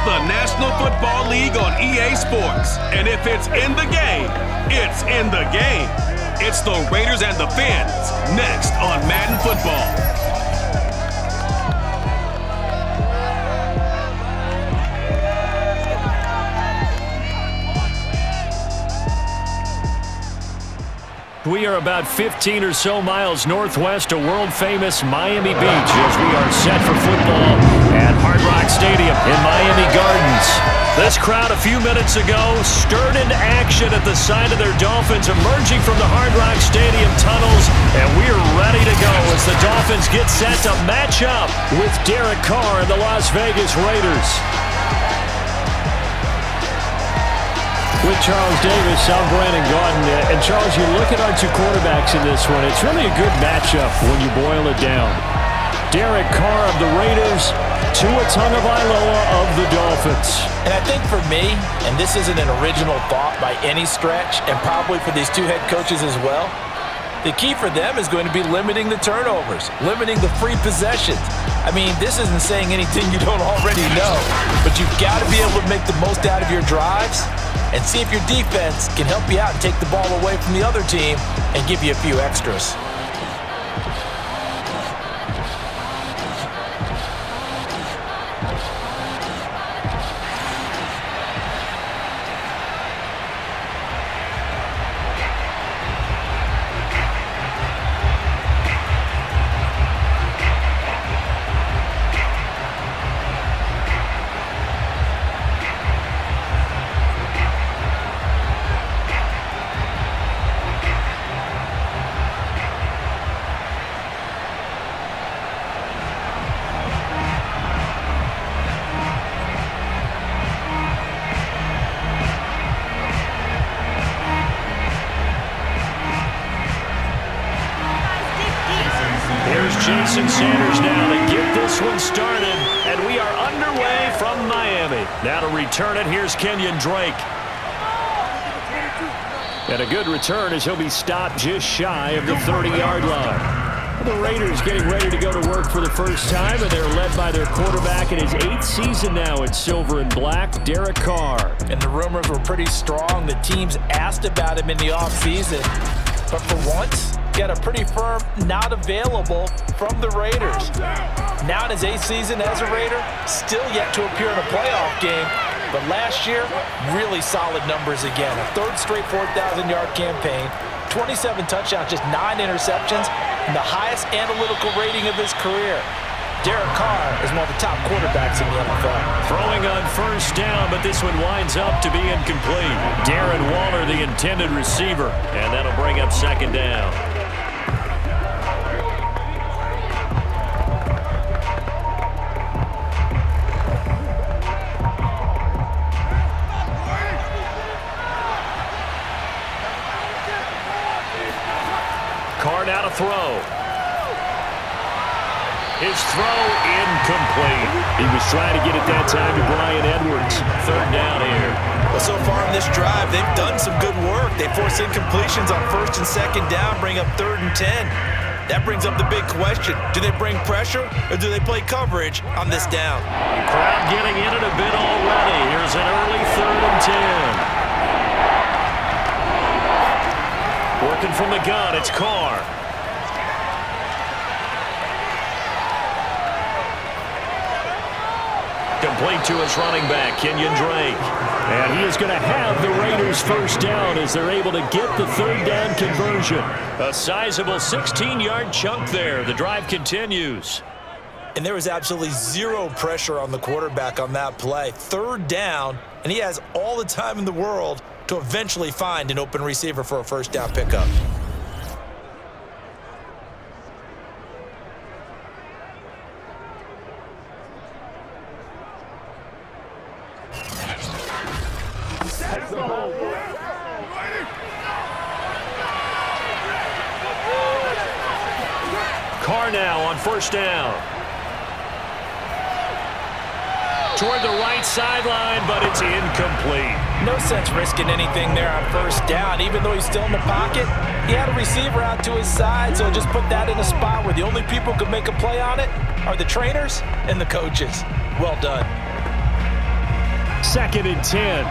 the National Football League on EA Sports. And if it's in the game, it's in the game. It's the Raiders and the Fins, next on Madden Football. We are about 15 or so miles northwest of world-famous Miami Beach as we are set for football at Hard Rock Stadium in Miami Gardens. This crowd a few minutes ago stirred into action at the side of their Dolphins emerging from the Hard Rock Stadium tunnels, and we're ready to go as the Dolphins get set to match up with Derek Carr and the Las Vegas Raiders. With Charles Davis, I'm Brandon Gaudin. And Charles, you look at our two quarterbacks in this one, it's really a good matchup when you boil it down. Derek Carr of the Raiders, Tua Tagovailoa of the Dolphins. And I think for me, and this isn't an original thought by any stretch, and probably for these two head coaches as well, the key for them is going to be limiting the turnovers, limiting the free possessions. I mean, this isn't saying anything you don't already know, but you've got to be able to make the most out of your drives and see if your defense can help you out and take the ball away from the other team and give you a few extras. Jason Sanders now to get this one started, and we are underway from Miami. Now to return it, here's Kenyon Drake. And a good return as he'll be stopped just shy of the 30-yard line. The Raiders getting ready to go to work for the first time, and they're led by their quarterback in his 8th season now in silver and black, Derek Carr. And the rumors were pretty strong. The teams asked about him in the offseason, but for once, got a pretty firm not available from the Raiders. Now in his 8th season as a Raider, still yet to appear in a playoff game, but last year, really solid numbers again. A third straight 4,000-yard campaign, 27 touchdowns, just 9 interceptions, and the highest analytical rating of his career. Derek Carr is one of the top quarterbacks in the NFL. Throwing on first down, but this one winds up to be incomplete. Darren Waller, the intended receiver, and that'll bring up second down. Carr now to throw. His throw incomplete. He was trying to get it that time to Bryan Edwards. Third down here. Well, so far in this drive, they've done some good work. They force incompletions on first and second down, bring up 3rd and 10. That brings up the big question. Do they bring pressure or do they play coverage on this down? The crowd getting in it a bit already. Here's an early 3rd and 10. Working from the gun, it's Carr. Complete to his running back, Kenyon Drake. And he is going to have the Raiders first down as they're able to get the 3rd down conversion. A sizable 16-yard chunk there. The drive continues. And there was absolutely zero pressure on the quarterback on that play. 3rd down, and he has all the time in the world to eventually find an open receiver for a first down pickup. Carr now on first down. Toward the right sideline, but it's incomplete. No sense risking anything there on first down. Even though he's still in the pocket, he had a receiver out to his side, so just put that in a spot where the only people who could make a play on it are the trainers and the coaches. Well done. 2nd and 10.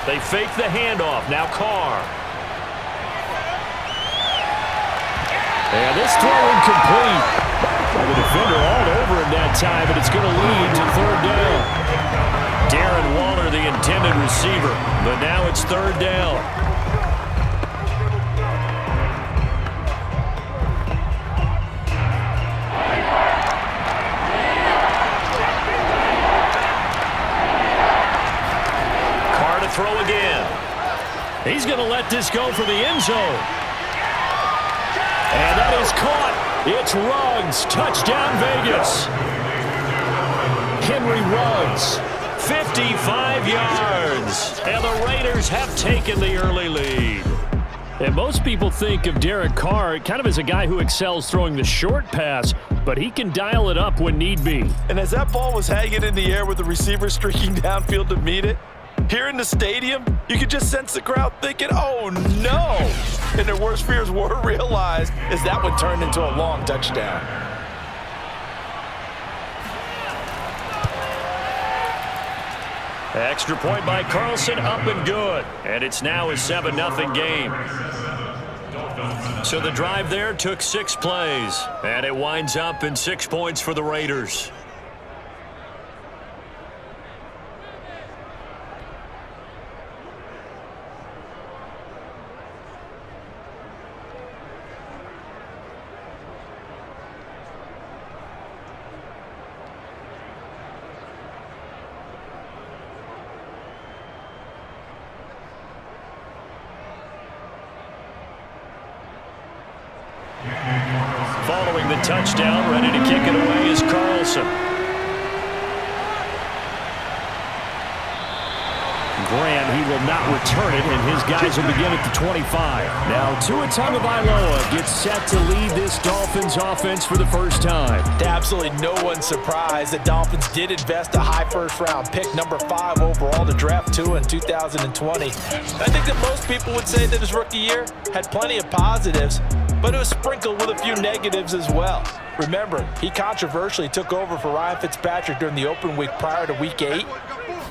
They fake the handoff. Now Carr. And this throw incomplete. The defender all over him that time, and it's going to lead to 3rd down. Darren Waller, the intended receiver, but now it's 3rd down. Carr to throw again. He's going to let this go for the end zone. And that is caught. It's Ruggs. Touchdown, Vegas. Henry Ruggs, 55 yards. And the Raiders have taken the early lead. And most people think of Derek Carr kind of as a guy who excels throwing the short pass, but he can dial it up when need be. And as that ball was hanging in the air with the receiver streaking downfield to meet it, here in the stadium, you could just sense the crowd thinking, oh no! And their worst fears were realized as that one turned into a long touchdown. Extra point by Carlson, up and good. And it's now a 7-0 game. So the drive there took 6 plays, and it winds up in 6 points for the Raiders. Following the touchdown, ready to kick it away is Carlson. Grant, he will not return it, and his guys will begin at the 25. Now, Tua Tagovailoa gets set to lead this Dolphins offense for the first time. To absolutely no one's surprise, the Dolphins did invest a high first-round pick, number 5 overall, to draft Tua in 2020. I think that most people would say that his rookie year had plenty of positives, but it was sprinkled with a few negatives as well. Remember, he controversially took over for Ryan Fitzpatrick during the open week prior to Week 8.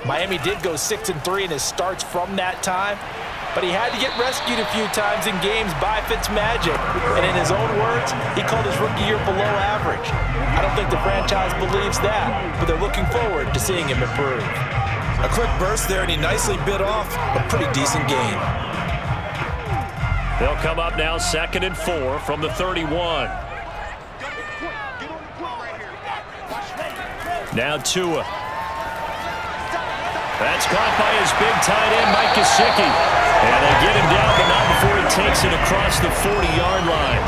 Miami did go 6-3 in his starts from that time, but he had to get rescued a few times in games by Fitzmagic. And in his own words, he called his rookie year below average. I don't think the franchise believes that, but they're looking forward to seeing him improve. A quick burst there, and he nicely bit off a pretty decent game. They'll come up now 2nd and 4 from the 31. Now Tua. That's caught by his big tight end, Mike Gesicki. And they get him down, but not before he takes it across the 40-yard line.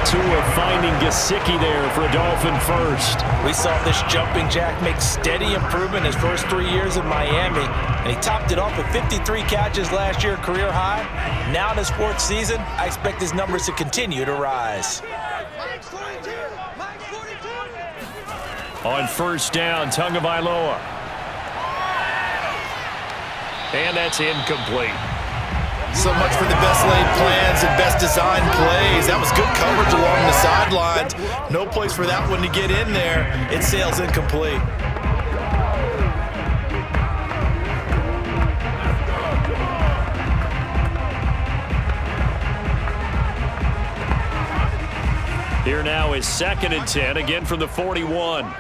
Tua finding Gesicki there for a Dolphin first. We saw this jumping jack make steady improvement his first 3 years in Miami, and he topped it off with 53 catches last year, career high. Now in his 4th season, I expect his numbers to continue to rise. On first down, Tagovailoa. And that's incomplete. So much for the best laid plans and best designed plays. That was good coverage along the sidelines. No place for that one to get in there. It sails incomplete. Here now is 2nd and 10, again from the 41.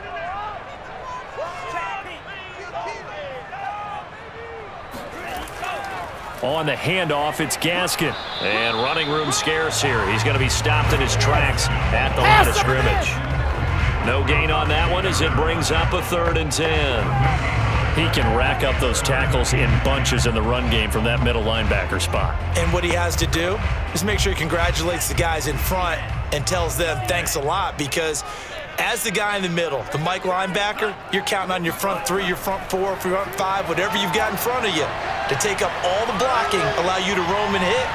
On the handoff, it's Gaskin. And running room scarce here. He's going to be stopped in his tracks at the line of scrimmage. No gain on that one as it brings up a 3rd and 10. He can rack up those tackles in bunches in the run game from that middle linebacker spot. And what he has to do is make sure he congratulates the guys in front and tells them thanks a lot, because as the guy in the middle, the Mike linebacker, you're counting on your front 3, your front 4, front 5, whatever you've got in front of you to take up all the blocking, allow you to roam and hit.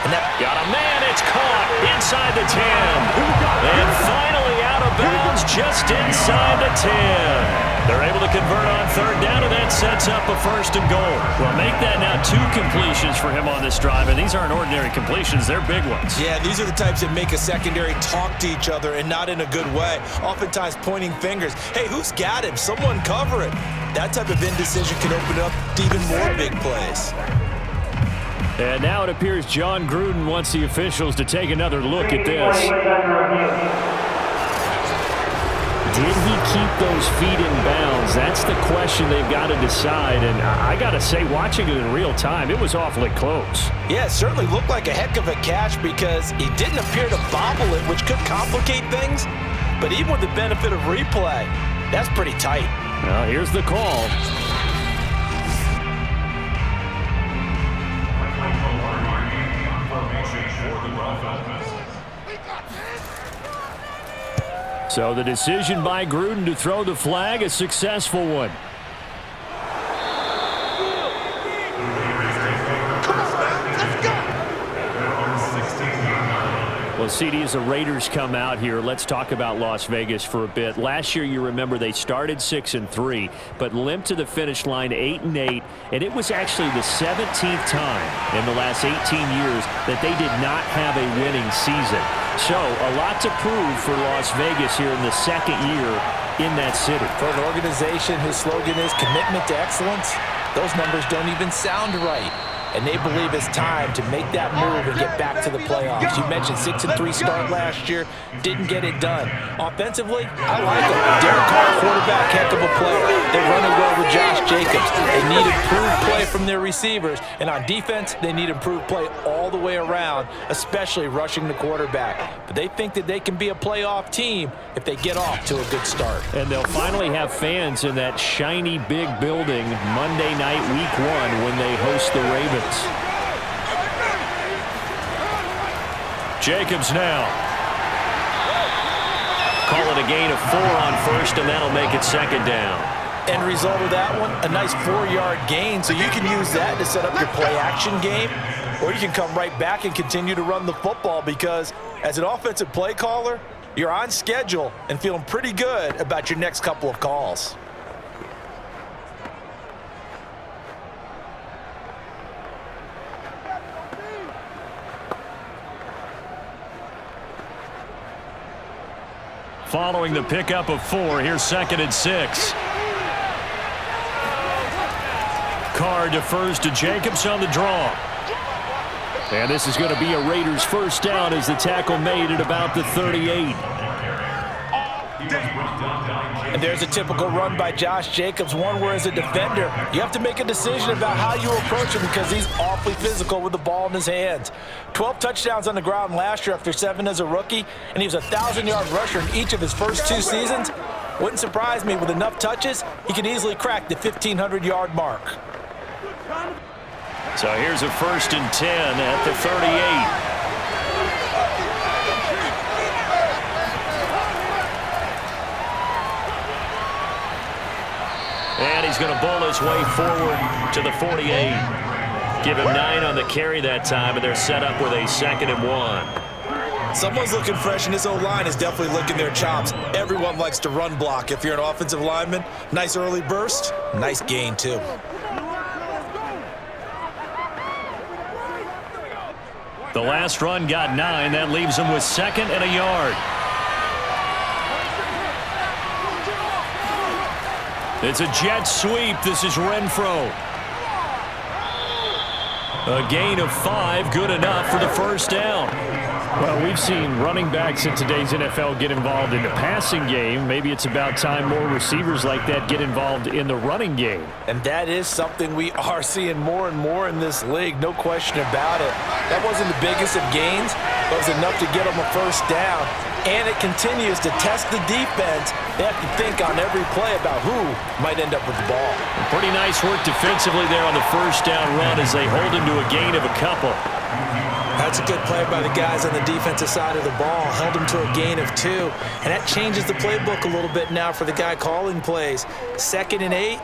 And that got a man, it's caught inside the 10. And finally out out of bounds just inside the 10. They're able to convert on third down, and that sets up a first and goal. Well, make that now 2 completions for him on this drive, and these aren't ordinary completions. They're big ones. Yeah, these are the types that make a secondary talk to each other and not in a good way, oftentimes pointing fingers. Hey, who's got him? Someone cover it. That type of indecision can open up to even more big plays. And now it appears John Gruden wants the officials to take another look at this. Did he keep those feet in bounds? That's the question they've got to decide. And I got to say, watching it in real time, it was awfully close. Yeah, it certainly looked like a heck of a catch because he didn't appear to bobble it, which could complicate things. But even with the benefit of replay, that's pretty tight. Well, here's the call. So the decision by Gruden to throw the flag, a successful one. Well, CD, as the Raiders come out here, let's talk about Las Vegas for a bit. Last year, you remember, they started 6-3, but limped to the finish line 8-8, and it was actually the 17th time in the last 18 years that they did not have a winning season. So, a lot to prove for Las Vegas here in the second year in that city. For an organization whose slogan is commitment to excellence, those numbers don't even sound right. And they believe it's time to make that move and get back to the playoffs. You mentioned 6-3 start last year, didn't get it done. Offensively, I like them. Derek Carr, quarterback, heck of a player. They're running well with Josh Jacobs. They need improved play from their receivers. And on defense, they need improved play all the way around, especially rushing the quarterback. But they think that they can be a playoff team if they get off to a good start. And they'll finally have fans in that shiny big building Monday night, week 1, when they host the Ravens. Jacobs now. Call it a gain of 4 on first, and that'll make it second down. End result of that one, a nice 4-yard gain, so you can use that to set up your play-action game, or you can come right back and continue to run the football because as an offensive play caller, you're on schedule and feeling pretty good about your next couple of calls. Following the pickup of 4, here's 2nd and 6. Carr defers to Jacobs on the draw. And this is going to be a Raiders first down as the tackle made at about the 38. And there's a typical run by Josh Jacobs, one where as a defender, you have to make a decision about how you approach him because he's awfully physical with the ball in his hands. 12 touchdowns on the ground last year after 7 as a rookie, and he was a 1,000-yard rusher in each of his first 2 seasons. Wouldn't surprise me, with enough touches, he could easily crack the 1,500-yard mark. So here's a 1st and 10 at the 38. And he's going to bowl his way forward to the 48. Give him 9 on the carry that time, and they're set up with a 2nd and 1. Someone's looking fresh, and this O-line is definitely licking their chops. Everyone likes to run block. If you're an offensive lineman, nice early burst, nice gain too. The last run got 9. That leaves him with 2nd and a yard. It's a jet sweep. This is Renfro. A gain of 5, good enough for the first down. Well, we've seen running backs in today's NFL get involved in the passing game. Maybe it's about time more receivers like that get involved in the running game. And that is something we are seeing more and more in this league, no question about it. That wasn't the biggest of gains, but it was enough to get them a first down. And it continues to test the defense. They have to think on every play about who might end up with the ball. Pretty nice work defensively there on the first down run as they hold him to a gain of a couple. That's a good play by the guys on the defensive side of the ball. Held him to a gain of 2. And that changes the playbook a little bit now for the guy calling plays. 2nd and 8.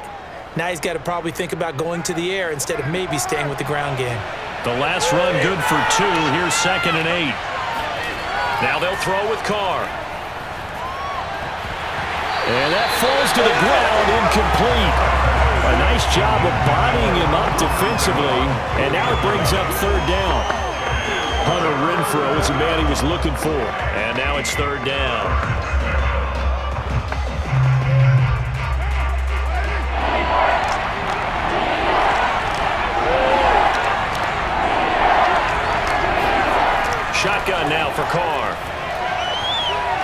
Now he's got to probably think about going to the air instead of maybe staying with the ground game. The last run good for 2. Here's 2nd and 8. Now they'll throw with Carr. And that falls to the ground, incomplete. A nice job of bodying him up defensively, and now it brings up third down. Hunter Renfrow is the man he was looking for. And now it's third down. Shotgun now for Carr.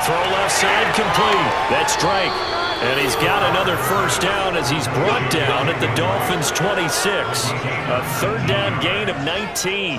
Throw left side complete. That's Drake. And he's got another first down as he's brought down at the Dolphins' 26. A third down gain of 19.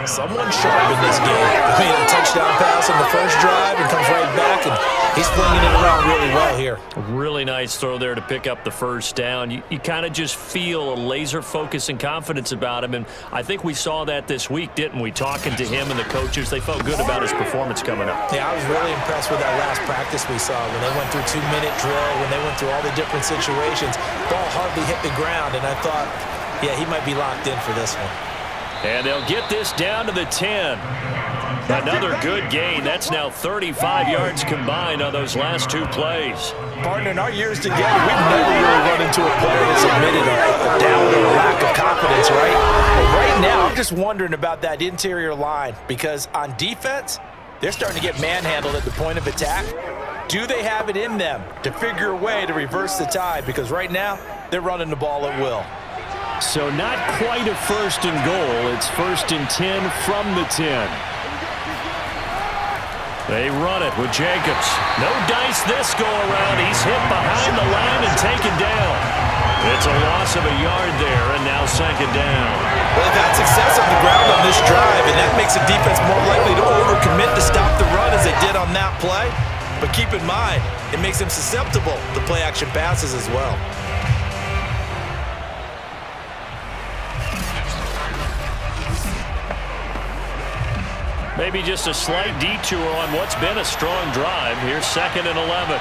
Someone sharp in this game. I mean, a touchdown pass on the first drive and comes right back, and he's flinging it around really well here. A really nice throw there to pick up the first down. You kind of just feel a laser focus and confidence about him, and I think we saw that this week, didn't we? Talking to him and the coaches, they felt good about his performance coming up. Yeah, I was really impressed with that last practice we saw when they went through 2-minute drill, when they went through all the different situations. Ball hardly hit the ground, and I thought, yeah, he might be locked in for this one. And they'll get this down to the 10. Another good gain. That's now 35 yards combined on those last two plays. Partner, in our years together, we've never really run into a player that's admitted a doubt or a lack of confidence, right? But right now, I'm just wondering about that interior line, because on defense, they're starting to get manhandled at the point of attack. Do they have it in them to figure a way to reverse the tide? Because right now, they're running the ball at will. So not quite a first and goal. It's first and 10 from the 10. They run it with Jacobs. No dice this go around. He's hit behind the line and taken down. It's a loss of a yard there, and now second down. Well, they've had success on the ground on this drive, and that makes the defense more likely to overcommit to stop the run as they did on that play. But keep in mind, it makes them susceptible to play-action passes as well. Maybe just a slight detour on what's been a strong drive. Here's second and 11.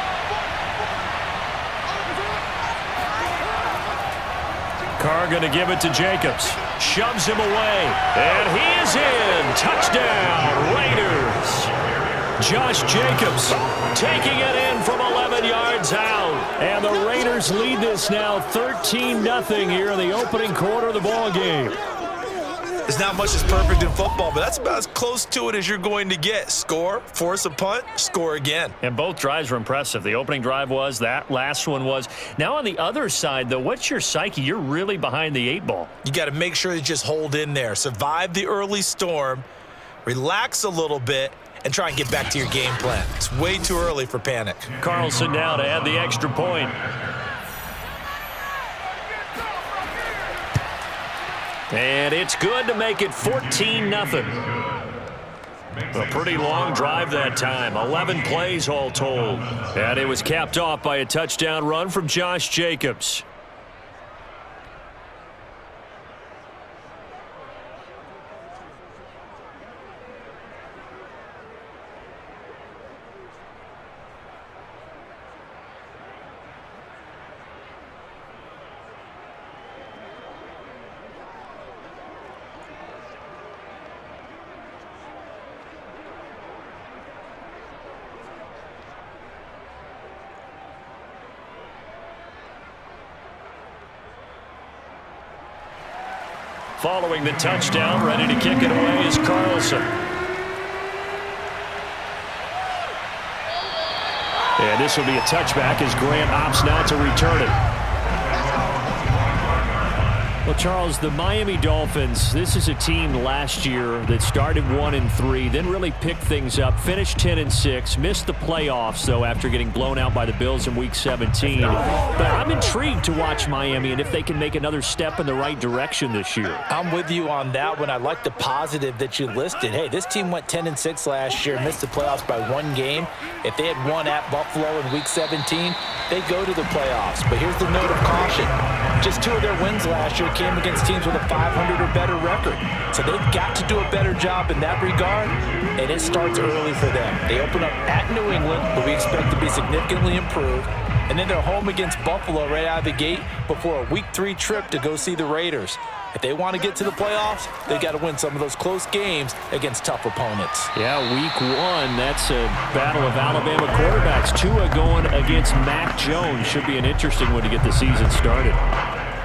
Carr going to give it to Jacobs. Shoves him away. And he is in. Touchdown, Raiders. Josh Jacobs taking it in from 11 yards out. And the Raiders lead this now 13-0 here in the opening quarter of the ball game. There's not much that's perfect in football, but that's about as close to it as you're going to get. Score, force a punt, score again. And both drives were impressive. The opening drive was, that last one was. Now on the other side, though, what's your psyche? You're really behind the 8 ball. You got to make sure you just hold in there. Survive the early storm, relax a little bit, and try and get back to your game plan. It's way too early for panic. Carlson now to add the extra point. And it's good to make it 14-0. A pretty long drive that time. 11 plays all told. And it was capped off by a touchdown run from Josh Jacobs. Following the touchdown, ready to kick it away is Carlson. And this will be a touchback as Grant opts not to return it. Well, Charles, the Miami Dolphins, this is a team last year that started 1-3, then really picked things up, finished 10-6, missed the playoffs, though, after getting blown out by the Bills in Week 17. But I'm intrigued to watch Miami and if they can make another step in the right direction this year. I'm with you on that one. I like the positive that you listed. Hey, this team went 10-6 last year, missed the playoffs by 1 game. If they had won at Buffalo in Week 17, they'd go to the playoffs. But here's the note of caution. Just 2 of their wins last year came against teams with a 500 or better record. So they've got to do a better job in that regard, and it starts early for them. They open up at New England, who we expect to be significantly improved. And then they're home against Buffalo right out of the gate before a Week 3 trip to go see the Raiders. If they want to get to the playoffs, they got to win some of those close games against tough opponents. Yeah, Week 1, that's a battle of Alabama quarterbacks. Tua going against Mac Jones. Should be an interesting one to get the season started.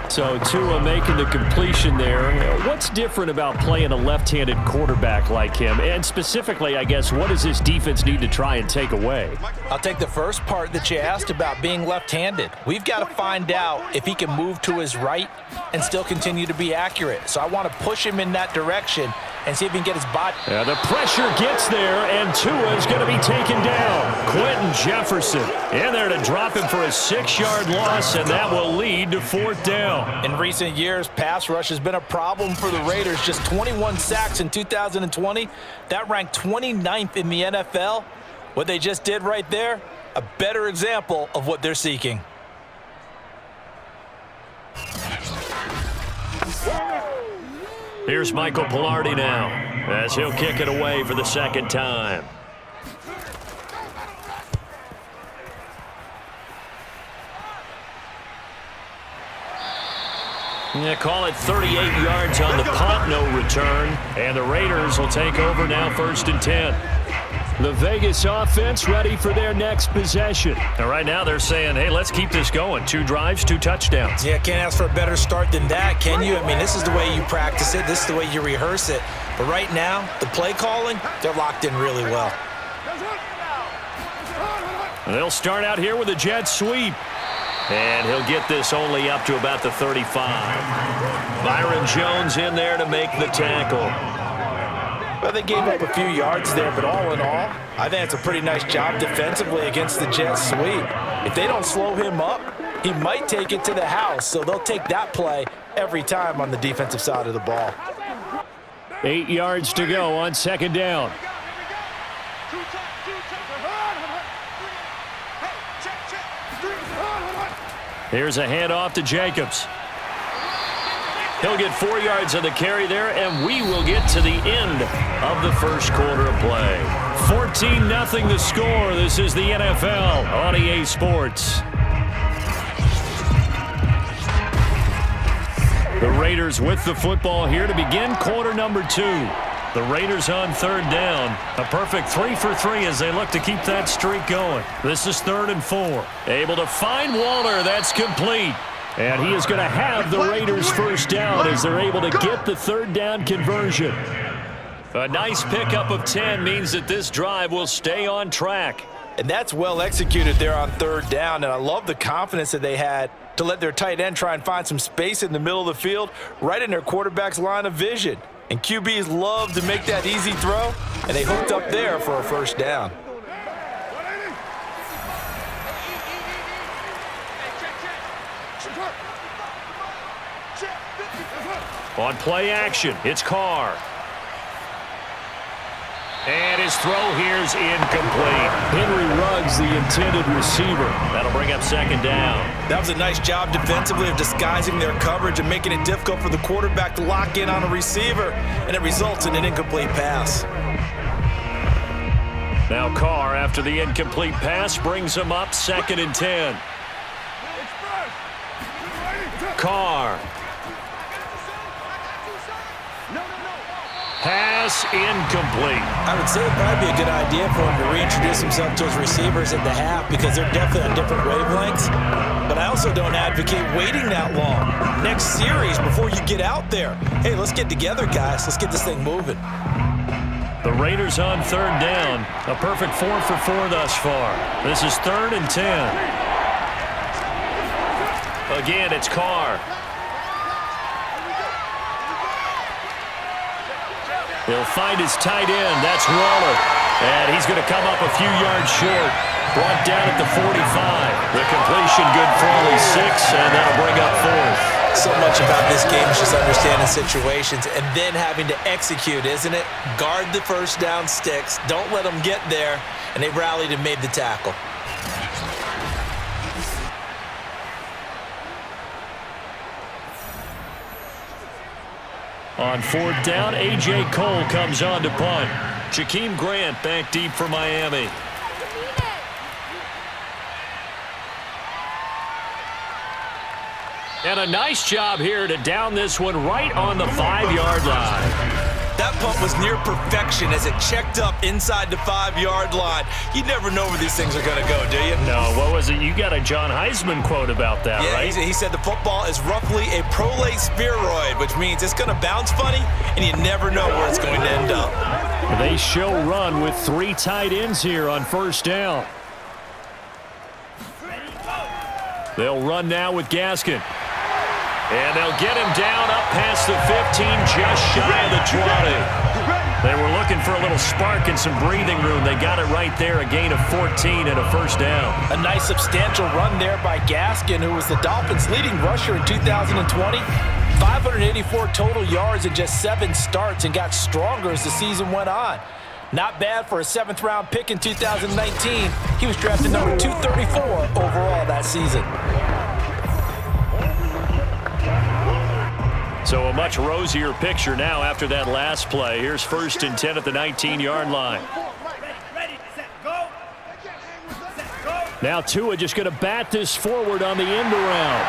So Tua making the completion there. What's different about playing a left-handed quarterback like him? And specifically, I guess, what does this defense need to try and take away? I'll take the first part that you asked about being left-handed. We've got to find out if he can move to his right and still continue to be accurate. So I want to push him in that direction and see if he can get his body. Yeah, the pressure gets there, and Tua is going to be taken down. Quentin Jefferson in there to drop him for a 6-yard loss, and that will lead to 4th down. In recent years, pass rush has been a problem for the Raiders. Just 21 sacks in 2020. That ranked 29th in the NFL. What they just did right there, a better example of what they're seeking. Here's Michael Polamalu now as he'll kick it away for the second time. They call it 38 yards on the punt, no return. And the Raiders will take over now 1st and 10. The Vegas offense ready for their next possession. And right now they're saying, hey, let's keep this going. 2 drives, 2 touchdowns. Yeah, can't ask for a better start than that, can you? I mean, this is the way you practice it. This is the way you rehearse it. But right now, the play calling, they're locked in really well. They'll start out here with a jet sweep. And he'll get this only up to about the 35. Byron Jones in there to make the tackle. Well, they gave up a few yards there, but all in all, I think it's a pretty nice job defensively against the jet sweep. If they don't slow him up, he might take it to the house, so they'll take that play every time on the defensive side of the ball. 8 yards to go on 2nd down. Here's a handoff to Jacobs. He'll get 4 yards on the carry there, and we will get to the end of the first quarter of play. 14-0 the score. This is the NFL on EA Sports. The Raiders with the football here to begin quarter number 2. The Raiders on 3rd down. A perfect 3 for 3 as they look to keep that streak going. This is 3rd and 4. Able to find Waller. That's complete. And he is going to have the Raiders' first down as they're able to get the 3rd down conversion. A nice pickup of 10 means that this drive will stay on track. And that's well executed there on 3rd down, and I love the confidence that they had to let their tight end try and find some space in the middle of the field, right in their quarterback's line of vision. And QBs love to make that easy throw, and they hooked up there for a 1st down. On play action, it's Carr. And his throw here's incomplete. Henry Ruggs, the intended receiver. That'll bring up 2nd down. That was a nice job defensively of disguising their coverage and making it difficult for the quarterback to lock in on a receiver, and it results in an incomplete pass. Now Carr, after the incomplete pass, brings him up 2nd and 10. Carr. Pass incomplete. I would say it'd probably be a good idea for him to reintroduce himself to his receivers at the half because they're definitely on different wavelengths. But I also don't advocate waiting that long. Next series, before you get out there, hey, let's get together, guys. Let's get this thing moving. The Raiders on 3rd down. A perfect 4 for 4 thus far. This is 3rd and 10. Again, it's Carr. He'll find his tight end. That's Waller. And he's going to come up a few yards short. Brought down at the 45. The completion good for only 6, and that'll bring up 4th. So much about this game is just understanding situations and then having to execute, isn't it? Guard the 1st down sticks. Don't let them get there. And they rallied and made the tackle. On 4th down, A.J. Cole comes on to punt. Jakeem Grant back deep for Miami. And a nice job here to down this one right on the 5-yard line. That punt was near perfection as it checked up inside the 5-yard line. You never know where these things are going to go, do you? No, what was it? You got a John Heisman quote about that, right? He said the football is roughly a prolate spheroid, which means it's going to bounce funny, and you never know where it's going to end up. They show run with 3 tight ends here on first down. They'll run now with Gaskin. And they'll get him down up past the 15, just shy of the 20. They were looking for a little spark and some breathing room. They got it right there, a gain of 14 and a first down. A nice substantial run there by Gaskin, who was the Dolphins' leading rusher in 2020. 584 total yards in just 7 starts and got stronger as the season went on. Not bad for a 7th-round pick in 2019. He was drafted number 234 overall that season. So a much rosier picture now after that last play. Here's 1st and 10 at the 19-yard line. Now Tua just going to bat this forward on the end around.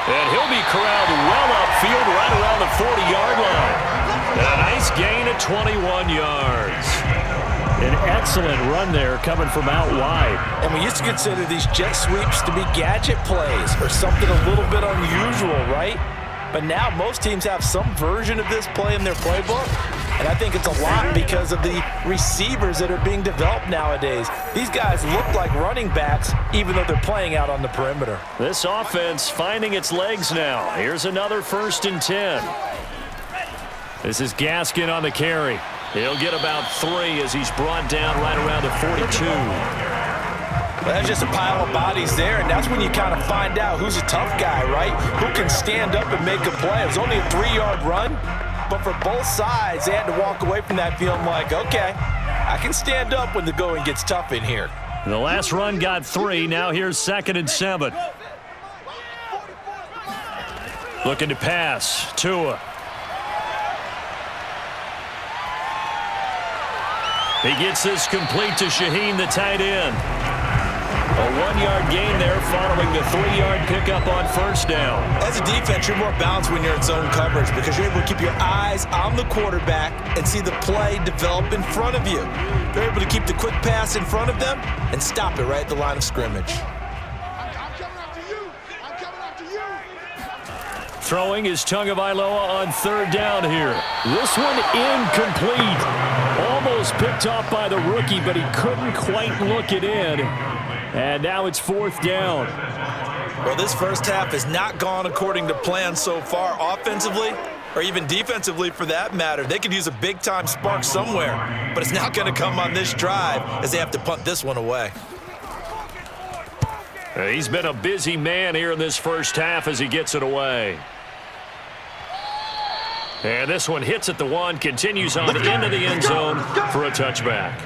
And he'll be corralled well upfield right around the 40-yard line. And a nice gain of 21 yards. An excellent run there coming from out wide. And we used to consider these jet sweeps to be gadget plays or something a little bit unusual, right? But now most teams have some version of this play in their playbook. And I think it's a lot because of the receivers that are being developed nowadays. These guys look like running backs even though they're playing out on the perimeter. This offense finding its legs now. Here's another 1st and 10. This is Gaskin on the carry. He'll get about 3 as he's brought down right around the 42. Well, that's just a pile of bodies there, and that's when you kind of find out who's a tough guy, right? Who can stand up and make a play. It was only a 3-yard run, but for both sides, they had to walk away from that feeling like, okay, I can stand up when the going gets tough in here. The last run got 3. Now here's 2nd and 7. Looking to pass. Tua. He gets this complete to Shaheen, the tight end. A 1-yard gain there following the 3-yard pickup on first down. As a defense, you're more balanced when you're in zone coverage because you're able to keep your eyes on the quarterback and see the play develop in front of you. They're able to keep the quick pass in front of them and stop it right at the line of scrimmage. Throwing is Tagovailoa on 3rd down here. This one incomplete. Almost picked off by the rookie, but he couldn't quite look it in. And now it's 4th down. Well, this first half has not gone according to plan so far offensively or even defensively for that matter. They could use a big-time spark somewhere, but it's not going to come on this drive as they have to punt this one away. He's been a busy man here in this first half as he gets it away. And this one hits at the 1, continues on into the end zone for a touchback.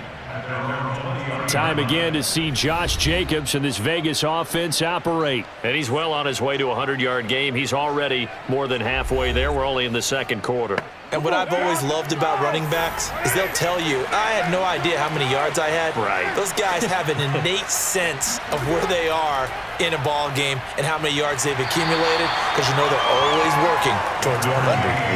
Time again to see Josh Jacobs and this Vegas offense operate. And he's well on his way to a 100-yard game. He's already more than halfway there. We're only in the 2nd quarter. And what I've always loved about running backs is they'll tell you, I had no idea how many yards I had. Right. Those guys have an innate sense of where they are in a ball game and how many yards they've accumulated because you know they're always working towards 100.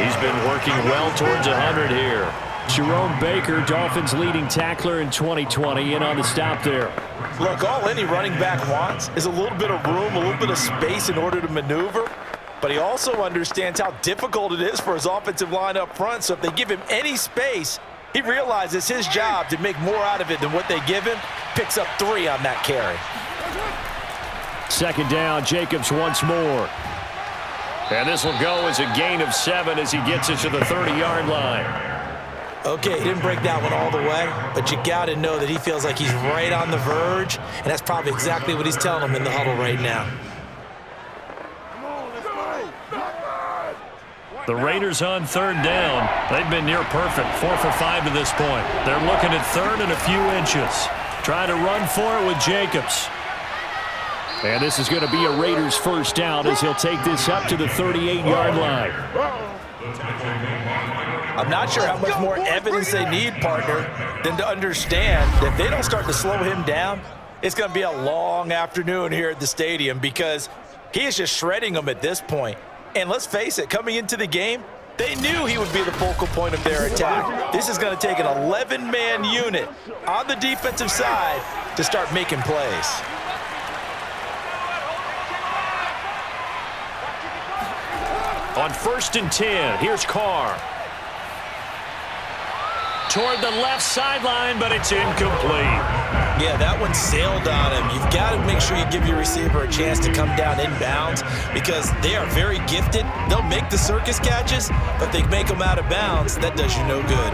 He's been working well towards 100 here. Jerome Baker, Dolphins leading tackler in 2020, in on the stop there. Look, all any running back wants is a little bit of room, a little bit of space in order to maneuver. But he also understands how difficult it is for his offensive line up front. So if they give him any space, he realizes his job to make more out of it than what they give him. Picks up 3 on that carry. 2nd down, Jacobs once more. And this will go as a gain of 7 as he gets it to the 30-yard line. Okay, he didn't break that one all the way, but you got to know that he feels like he's right on the verge, and that's probably exactly what he's telling him in the huddle right now. The Raiders on 3rd down. They've been near perfect, 4 for 5 to this point. They're looking at 3rd and a few inches. Trying to run for it with Jacobs. And this is going to be a Raiders first down as he'll take this up to the 38-yard line. I'm not sure how much more evidence they need, partner, than to understand that if they don't start to slow him down, it's going to be a long afternoon here at the stadium because He is just shredding them at this point. And let's face it, coming into the game, they knew he would be the focal point of their attack. This is going to take an 11-man unit on the defensive side to start making plays. On 1st and 10, here's Carr. Toward the left sideline, but it's incomplete. Yeah, that one sailed on him. You've got to make sure you give your receiver a chance to come down inbounds because they are very gifted. They'll make the circus catches, but they make them out of bounds. That does you no good.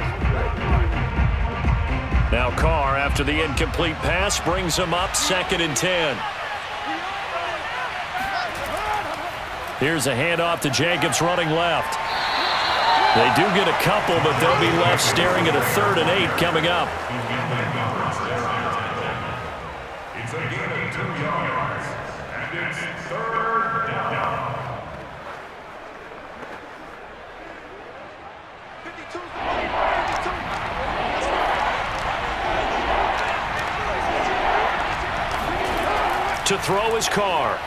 Now Carr, after the incomplete pass, brings him up 2nd and 10. Here's a handoff to Jacobs running left. They do get a couple, but they'll be left staring at a 3rd and 8 coming up. It's a gain of 2 yards, and it's 3rd down. 52. To throw his Carr.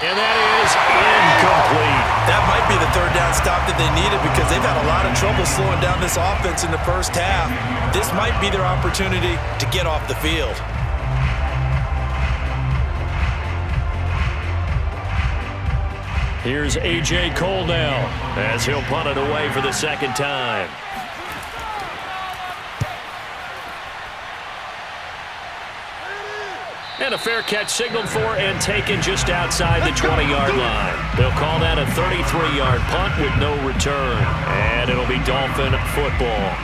And that is incomplete. That might be the 3rd down stop that they needed because they've had a lot of trouble slowing down this offense in the first half. This might be their opportunity to get off the field. Here's A.J. Cole now as he'll punt it away for the 2nd time. And a fair catch signaled for and taken just outside the 20-yard line. They'll call that a 33-yard punt with no return. And it'll be Dolphin football.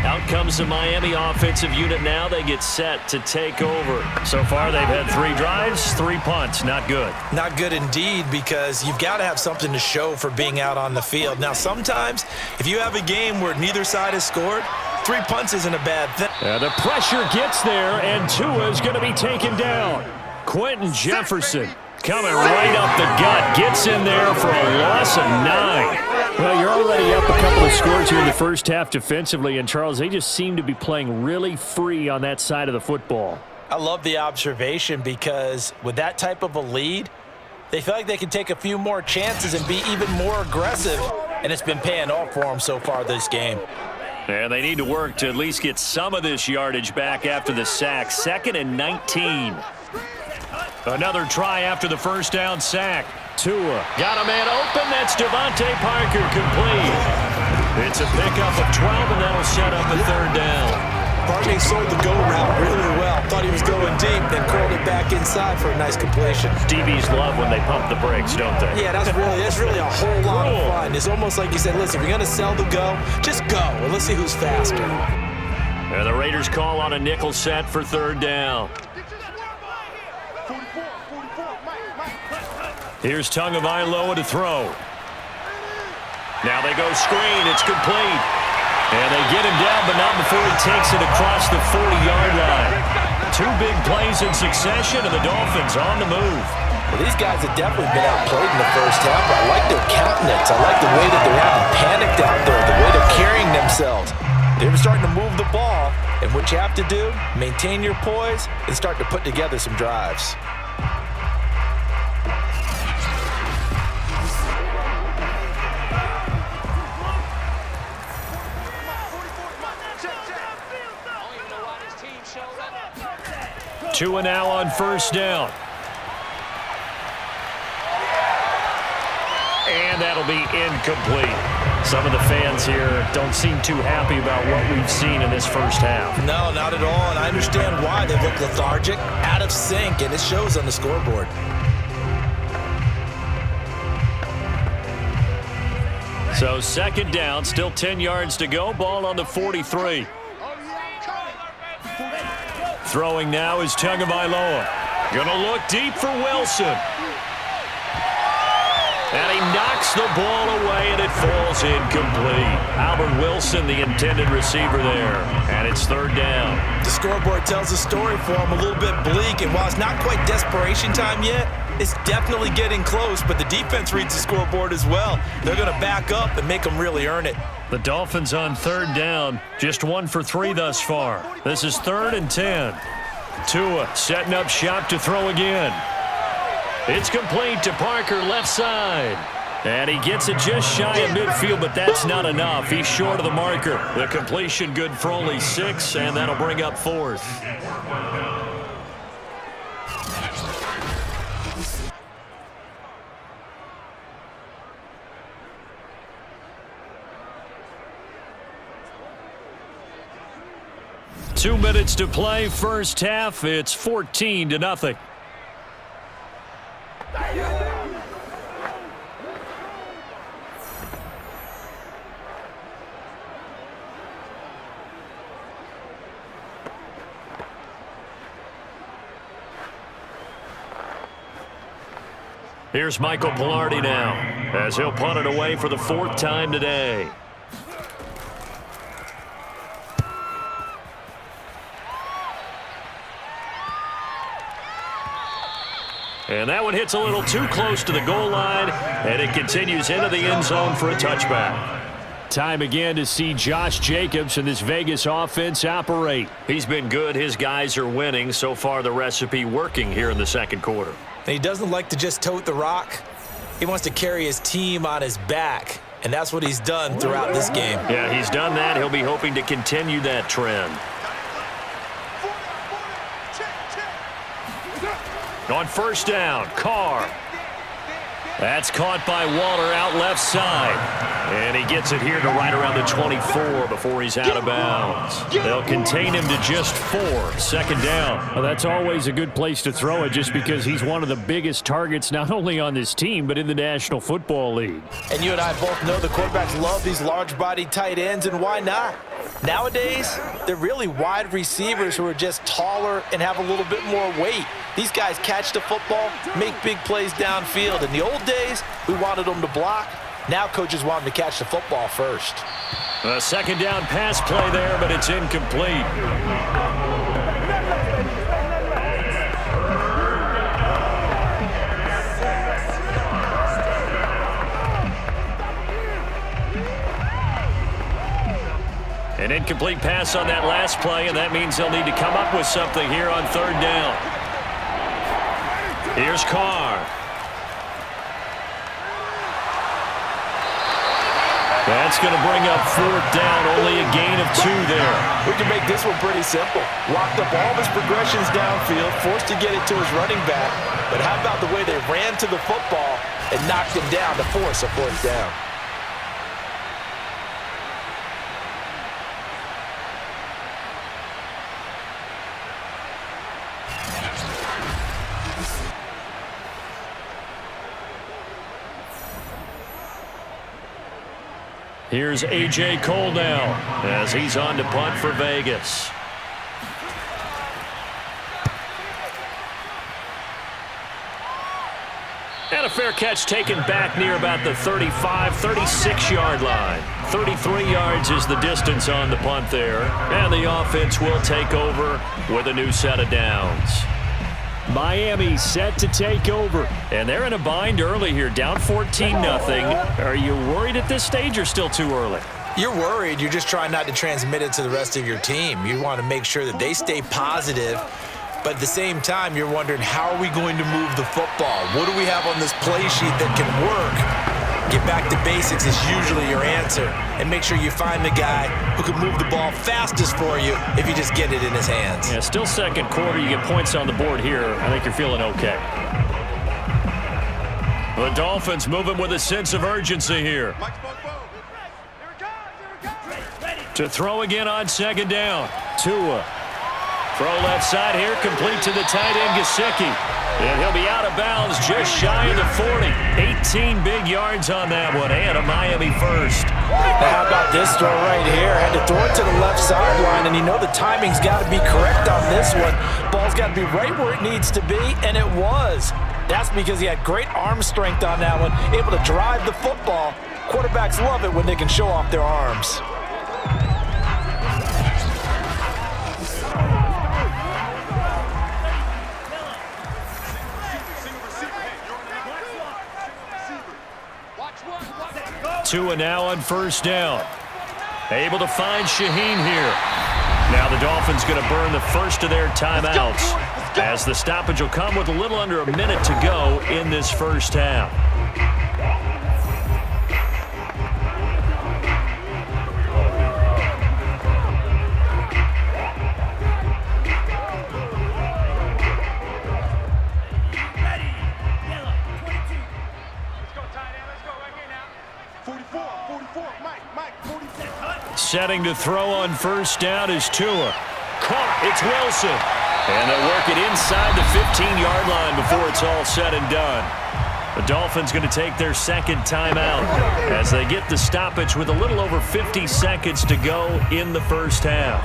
Out comes the Miami offensive unit now. They get set to take over. So far, they've had 3 drives, 3 punts. Not good. Not good indeed because you've got to have something to show for being out on the field. Now, sometimes if you have a game where neither side has scored, 3 punts isn't a bad thing. The pressure gets there, and Tua is going to be taken down. Quentin Jefferson coming right up the gut. Gets in there for a loss of 9. Well, you're already up a couple of scores here in the first half defensively, and Charles, they just seem to be playing really free on that side of the football. I love the observation because with that type of a lead, they feel like they can take a few more chances and be even more aggressive, and it's been paying off for them so far this game. And they need to work to at least get some of this yardage back after the sack. 2nd and 19. Another try after the first down sack. Tua got a man open. That's Devontae Parker complete. It's a pickup of 12, and that'll set up a 3rd down. Parker sold the go route really well. Thought he was going deep, then curled it back inside for a nice completion. DBs love when they pump the brakes, don't they? Yeah, that's really a whole lot of fun. It's almost like you said, listen, if you're going to sell the go, just go. And let's see who's faster. And the Raiders call on a nickel set for 3rd down. Here's Tagovailoa to throw. Now they go screen. It's complete. And they get him down, but not before he takes it across the 40-yard line. 2 big plays in succession, and the Dolphins on the move. Well, these guys have definitely been outplayed in the first half, but I like their countenance. I like the way that they're acting panicked out there, the way they're carrying themselves. They're starting to move the ball, and what you have to do, maintain your poise and start to put together some drives. Tua now on 1st down. And that'll be incomplete. Some of the fans here don't seem too happy about what we've seen in this first half. No, not at all, and I understand why. They look lethargic, out of sync, and it shows on the scoreboard. So 2nd down, still 10 yards to go. Ball on the 43. Throwing now is Tagovailoa. Gonna look deep for Wilson. And he knocks the ball away, and it falls incomplete. Albert Wilson, the intended receiver there. And it's 3rd down. The scoreboard tells a story for him, a little bit bleak. And while it's not quite desperation time yet, it's definitely getting close. But the defense reads the scoreboard as well. They're going to back up and make them really earn it. The Dolphins on 3rd down. Just 1 for 3 thus far. This is 3rd and 10. Tua setting up shop to throw again. It's complete to Parker, left side. And he gets it just shy of midfield, but that's not enough. He's short of the marker. The completion good for only 6, and that'll bring up 4th. Two minutes to play, first half. It's 14-0. Here's Michael Polamalu now, as he'll punt it away for the 4th time today. And that one hits a little too close to the goal line, and it continues into the end zone for a touchback. Time again to see Josh Jacobs and this Vegas offense operate. He's been good. His guys are winning. So far, the recipe working here in the second quarter. And he doesn't like to just tote the rock. He wants to carry his team on his back, and that's what he's done throughout this game. Yeah, he's done that. He'll be hoping to continue that trend. On first down, Carr. That's caught by Waller out left side. And he gets it here to right around the 24 before he's out of bounds. They'll contain him to just 4. Second down. Well, that's always a good place to throw it just because he's one of the biggest targets not only on this team but in the National Football League. And you and I both know the quarterbacks love these large-bodied tight ends, and why not? Nowadays, they're really wide receivers who are just taller and have a little bit more weight. These guys catch the football, make big plays downfield. In the old days, we wanted them to block. Now coaches want them to catch the football first. A second down pass play there, but it's incomplete. An incomplete pass on that last play, and that means they'll need to come up with something here on third down. Here's Carr. That's going to bring up 4th down, only a gain of 2 there. We can make this one pretty simple. Locked up all of his progressions downfield, forced to get it to his running back. But how about the way they ran to the football and knocked him down to force a 4th down? Here's A.J. Cole now as he's on to punt for Vegas. And a fair catch taken back near about the 35, 36-yard line. 33 yards is the distance on the punt there. And the offense will take over with a new set of downs. Miami set to take over, and they're in a bind early here, down 14-0. Are you worried at this stage or still too early? You're worried. You're just trying not to transmit it to the rest of your team. You want to make sure that they stay positive, but at the same time, you're wondering, how are we going to move the football? What do we have on this play sheet that can work? Get back to basics is usually your answer, and make sure you find the guy who can move the ball fastest for you if you just get it in his hands. Yeah, still second quarter. You get points on the board here. I think you're feeling okay. The Dolphins moving with a sense of urgency here. To throw again on second down. Tua. Throw left side here, complete to the tight end, Gesicki. And he'll be out of bounds just shy of the 40. 18 big yards on that one, and a Miami first. Now how about this throw right here? Had to throw it to the left sideline, and you know the timing's got to be correct on this one. Ball's got to be right where it needs to be, and it was. That's because he had great arm strength on that one, able to drive the football. Quarterbacks love it when they can show off their arms. Tua now on first down. Able to find Shaheen here. Now the Dolphins going to burn the first of their timeouts as the stoppage will come with a little under a minute to go in this first half. Setting to throw on first down is Tua. Caught. It's Wilson. And they'll work it inside the 15-yard line before it's all said and done. The Dolphins going to take their second timeout as they get the stoppage with a little over 50 seconds to go in the first half.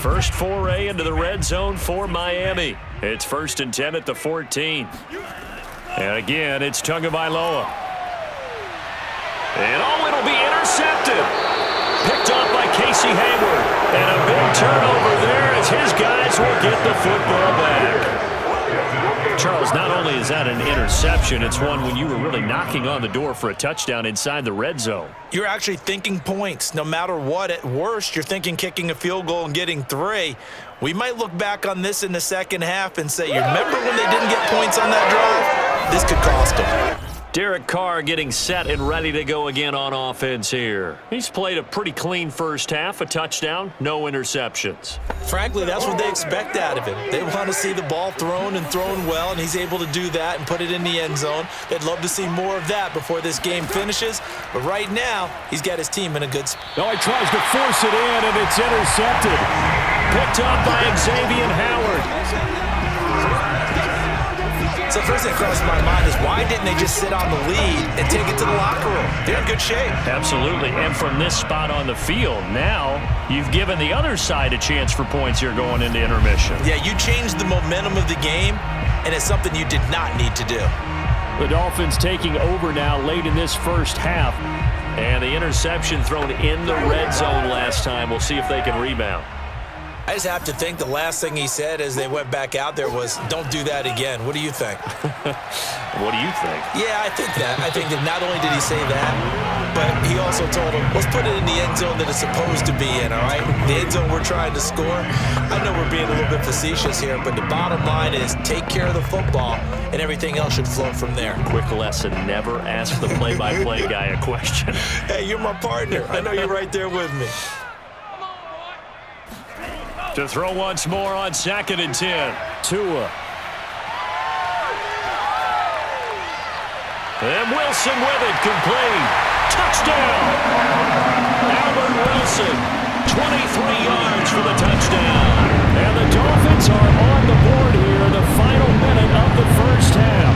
First foray into the red zone for Miami. It's 1st and 10 at the 14. And again, it's Tagovailoa. And it'll be intercepted. Picked off by Casey Hayward. And a big turnover there as his guys will get the football back. Charles, not only is that an interception, it's one when you were really knocking on the door for a touchdown inside the red zone. You're actually thinking points. No matter what, at worst, you're thinking kicking a field goal and getting 3. We might look back on this in the second half and say, you remember when they didn't get points on that drive? This could cost them. Derek Carr getting set and ready to go again on offense here. He's played a pretty clean first half, a touchdown, no interceptions. Frankly, that's what they expect out of him. They want to see the ball thrown and thrown well, and he's able to do that and put it in the end zone. They'd love to see more of that before this game finishes, but right now, he's got his team in a good spot. Oh, he tries to force it in, and it's intercepted. Picked up by Xavier Howard. So first thing that crosses my mind is why didn't they just sit on the lead and take it to the locker room? They're in good shape. Absolutely, and from this spot on the field, now you've given the other side a chance for points here going into intermission. Yeah, you changed the momentum of the game, and it's something you did not need to do. The Dolphins taking over now late in this first half, and the interception thrown in the red zone last time. We'll see if they can rebound. I just have to think the last thing he said as they went back out there was, don't do that again. What do you think? What do you think? Yeah, I think that. I think that not only did he say that, but he also told him, let's put it in the end zone that it's supposed to be in, all right? The end zone we're trying to score. I know we're being a little bit facetious here, but the bottom line is take care of the football, and everything else should flow from there. Quick lesson, never ask the play-by-play guy a question. Hey, you're my partner. I know you're right there with me. To throw once more on 2nd and 10. Tua. And Wilson with it, complete. Touchdown! Albert Wilson, 23 yards for the touchdown. And the Dolphins are on the board here in the final minute of the first half.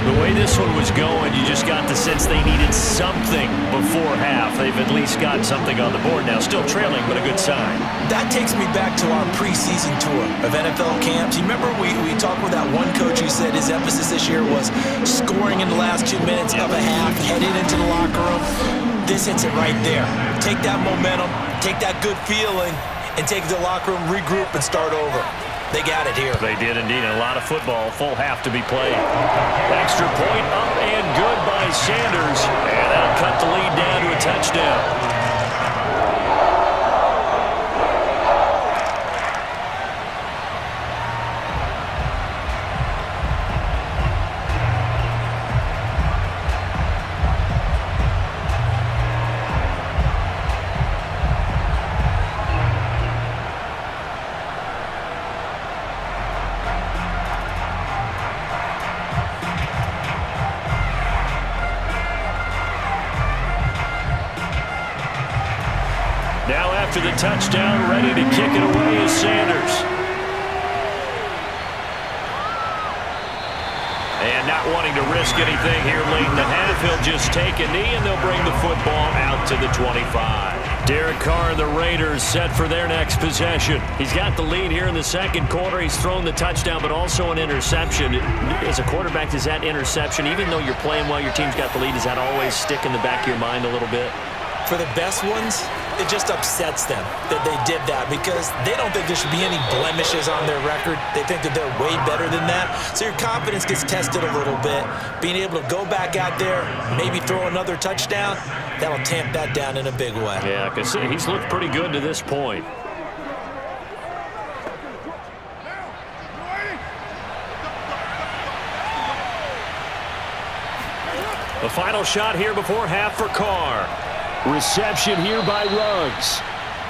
The way this one was going, you just got the sense they needed something before half. They've at least got something on the board now. Still trailing, but a good sign. That takes me back to our preseason tour of NFL camps. You remember we talked with that one coach who said his emphasis this year was scoring in the last 2 minutes of a half, heading into the locker room. This hits it right there. Take that momentum, take that good feeling, and take it to the locker room, regroup, and start over. They got it here. They did indeed. A lot of football, full half to be played. Extra point up and good by Sanders. And that'll cut the lead down to a touchdown. Now after the touchdown, ready to kick it away is Sanders. And not wanting to risk anything here late in the half, he'll just take a knee and they'll bring the football out to the 25. Derek Carr and the Raiders set for their next possession. He's got the lead here in the second quarter. He's thrown the touchdown, but also an interception. As a quarterback, does that interception, even though you're playing well, your team's got the lead, does that always stick in the back of your mind a little bit? For the best ones, it just upsets them that they did that because they don't think there should be any blemishes on their record. They think that they're way better than that. So your confidence gets tested a little bit. Being able to go back out there, maybe throw another touchdown, that'll tamp that down in a big way. Yeah, because he's looked pretty good to this point. The final shot here before half for Carr. Reception here by Ruggs.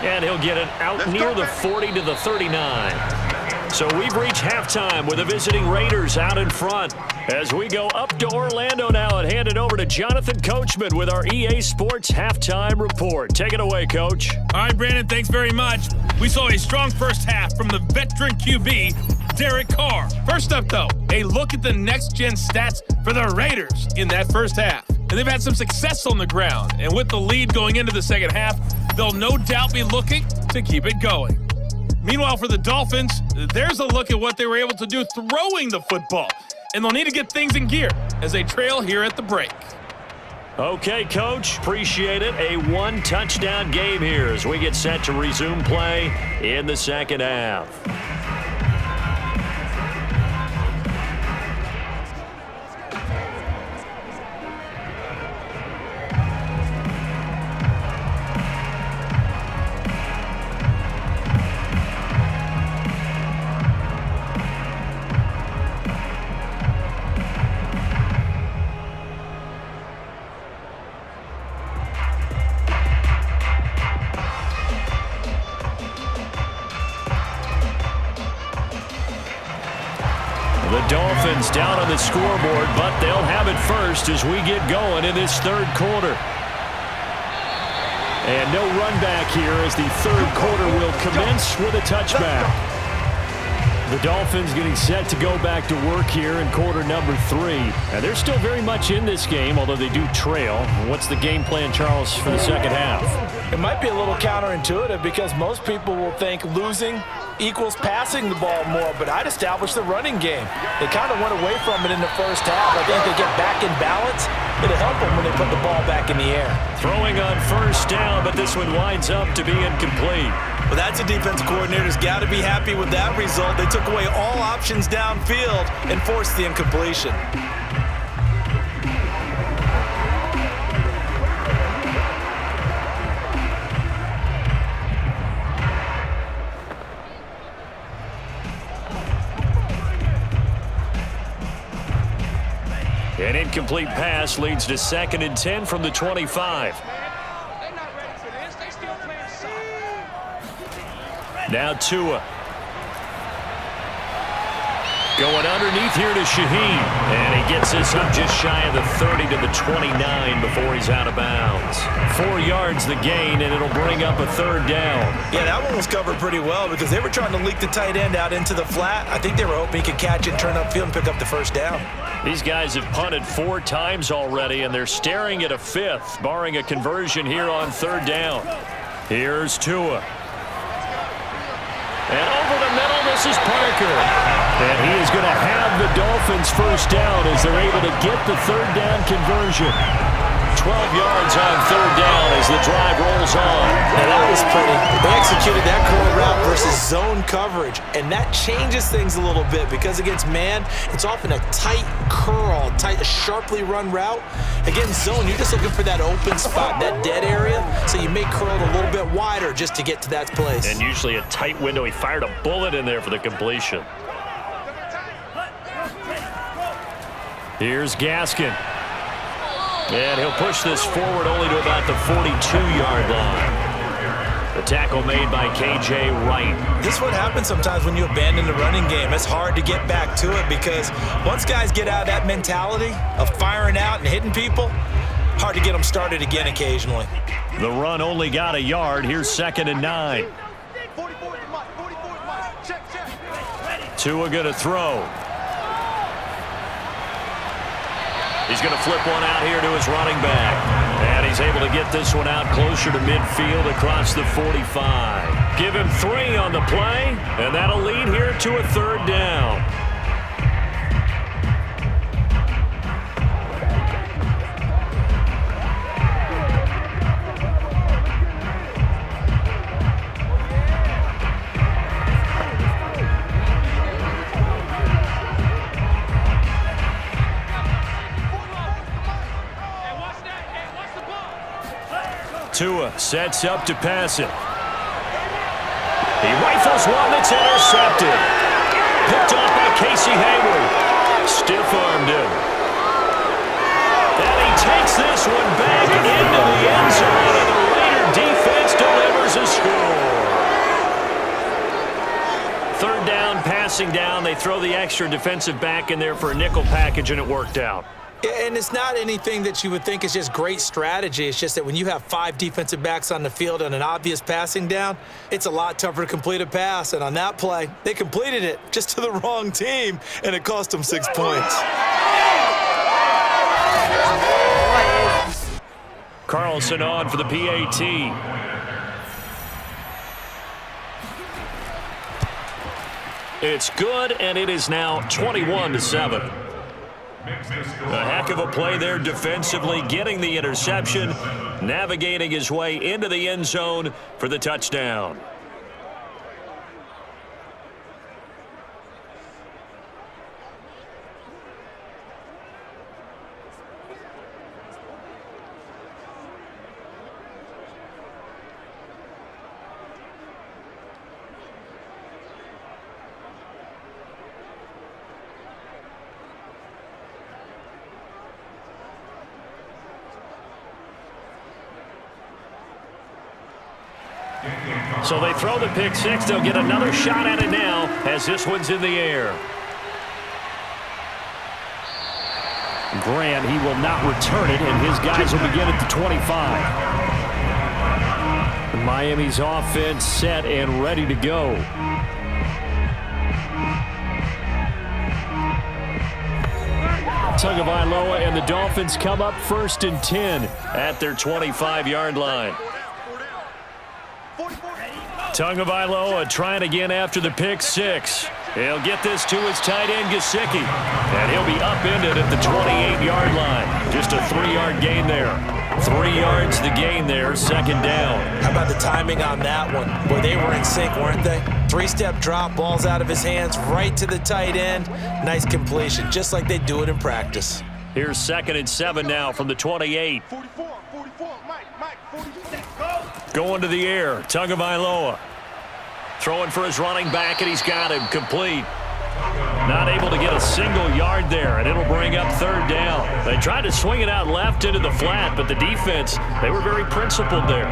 And he'll get it out near the 40 to the 39. So we've reached halftime with the visiting Raiders out in front. As we go up to Orlando now and hand it over to Jonathan Coachman with our EA Sports Halftime Report. Take it away, Coach. All right, Brandon, thanks very much. We saw a strong first half from the veteran QB, Derek Carr. First up, though, a look at the next-gen stats for the Raiders in that first half. And they've had some success on the ground. And with the lead going into the second half, they'll no doubt be looking to keep it going. Meanwhile, for the Dolphins, there's a look at what they were able to do throwing the football. And they'll need to get things in gear as they trail here at the break. Okay, Coach. Appreciate it. A one-touchdown game here as we get set to resume play in the second half. Dolphins down on the scoreboard, but they'll have it first as we get going in this third quarter. And no run back here as the third quarter will commence with a touchback. The Dolphins getting set to go back to work here in quarter number 3. And they're still very much in this game, although they do trail. What's the game plan, Charles, for the second half? It might be a little counterintuitive because most people will think losing equals passing the ball more, but I'd establish the running game. They kind of went away from it in the first half. I think they get back in balance. It'll help them when they put the ball back in the air. Throwing on first down, but this one winds up to be incomplete. Well, that's a defense coordinator's got to be happy with that result. They took away all options downfield and forced the incompletion. An incomplete pass leads to 2nd and 10 from the 25. Now Tua. Going underneath here to Shaheen. And he gets this up just shy of the 30 to the 29 before he's out of bounds. 4 yards the gain, and it'll bring up a third down. Yeah, that one was covered pretty well because they were trying to leak the tight end out into the flat. I think they were hoping he could catch it, turn upfield, and pick up the first down. These guys have punted 4 times already, and they're staring at a 5th, barring a conversion here on third down. Here's Tua. And over the middle, this is Parker. And he is going to have the Dolphins first down as they're able to get the third down conversion. 12 yards on third down as the drive rolls on. Now that was pretty. They executed that curl route versus zone coverage, and that changes things a little bit because against man, it's often a tight curl, a sharply run route. Against zone, you're just looking for that open spot, that dead area, so you may curl it a little bit wider just to get to that place. And usually a tight window. He fired a bullet in there for the completion. Here's Gaskin. And he'll push this forward only to about the 42-yard line. The tackle made by K.J. Wright. This is what happens sometimes when you abandon the running game. It's hard to get back to it because once guys get out of that mentality of firing out and hitting people, hard to get them started again occasionally. The run only got a yard. Here's 2nd and 9. Tua gonna throw. He's going to flip one out here to his running back. And he's able to get this one out closer to midfield across the 45. Give him 3 on the play, and that'll lead here to a third down. Tua sets up to pass it. He rifles one that's intercepted. Picked off by Casey Hayward. Stiff-armed him. And he takes this one back into the end zone, and the Raider defense delivers a score. Third down, passing down. They throw the extra defensive back in there for a nickel package, and it worked out. And it's not anything that you would think is just great strategy. It's just that when you have 5 defensive backs on the field and an obvious passing down, it's a lot tougher to complete a pass. And on that play, they completed it just to the wrong team, and it cost them 6 points. Carlson on for the PAT. It's good, and it is now 21-7. A heck of a play there defensively, getting the interception, navigating his way into the end zone for the touchdown. So they throw the pick six. They'll get another shot at it now as this one's in the air. Grant, he will not return it, and his guys will begin at the 25. Miami's offense set and ready to go. Tagovailoa and the Dolphins come up 1st and 10 at their 25-yard line. Tagovailoa trying again after the pick six. He'll get this to his tight end, Gesicki. And he'll be upended at the 28-yard line. Just a 3-yard gain there. 3 yards the gain there, 2nd down. How about the timing on that one? Boy, they were in sync, weren't they? 3-step drop, balls out of his hands, right to the tight end. Nice completion, just like they do it in practice. Here's 2nd and 7 now from the 28. 44, Mike, 46, go! Going to the air, Tagovailoa. Throwing for his running back, and he's got him complete. Not able to get a single yard there, and it'll bring up 3rd down. They tried to swing it out left into the flat, but the defense, they were very principled there.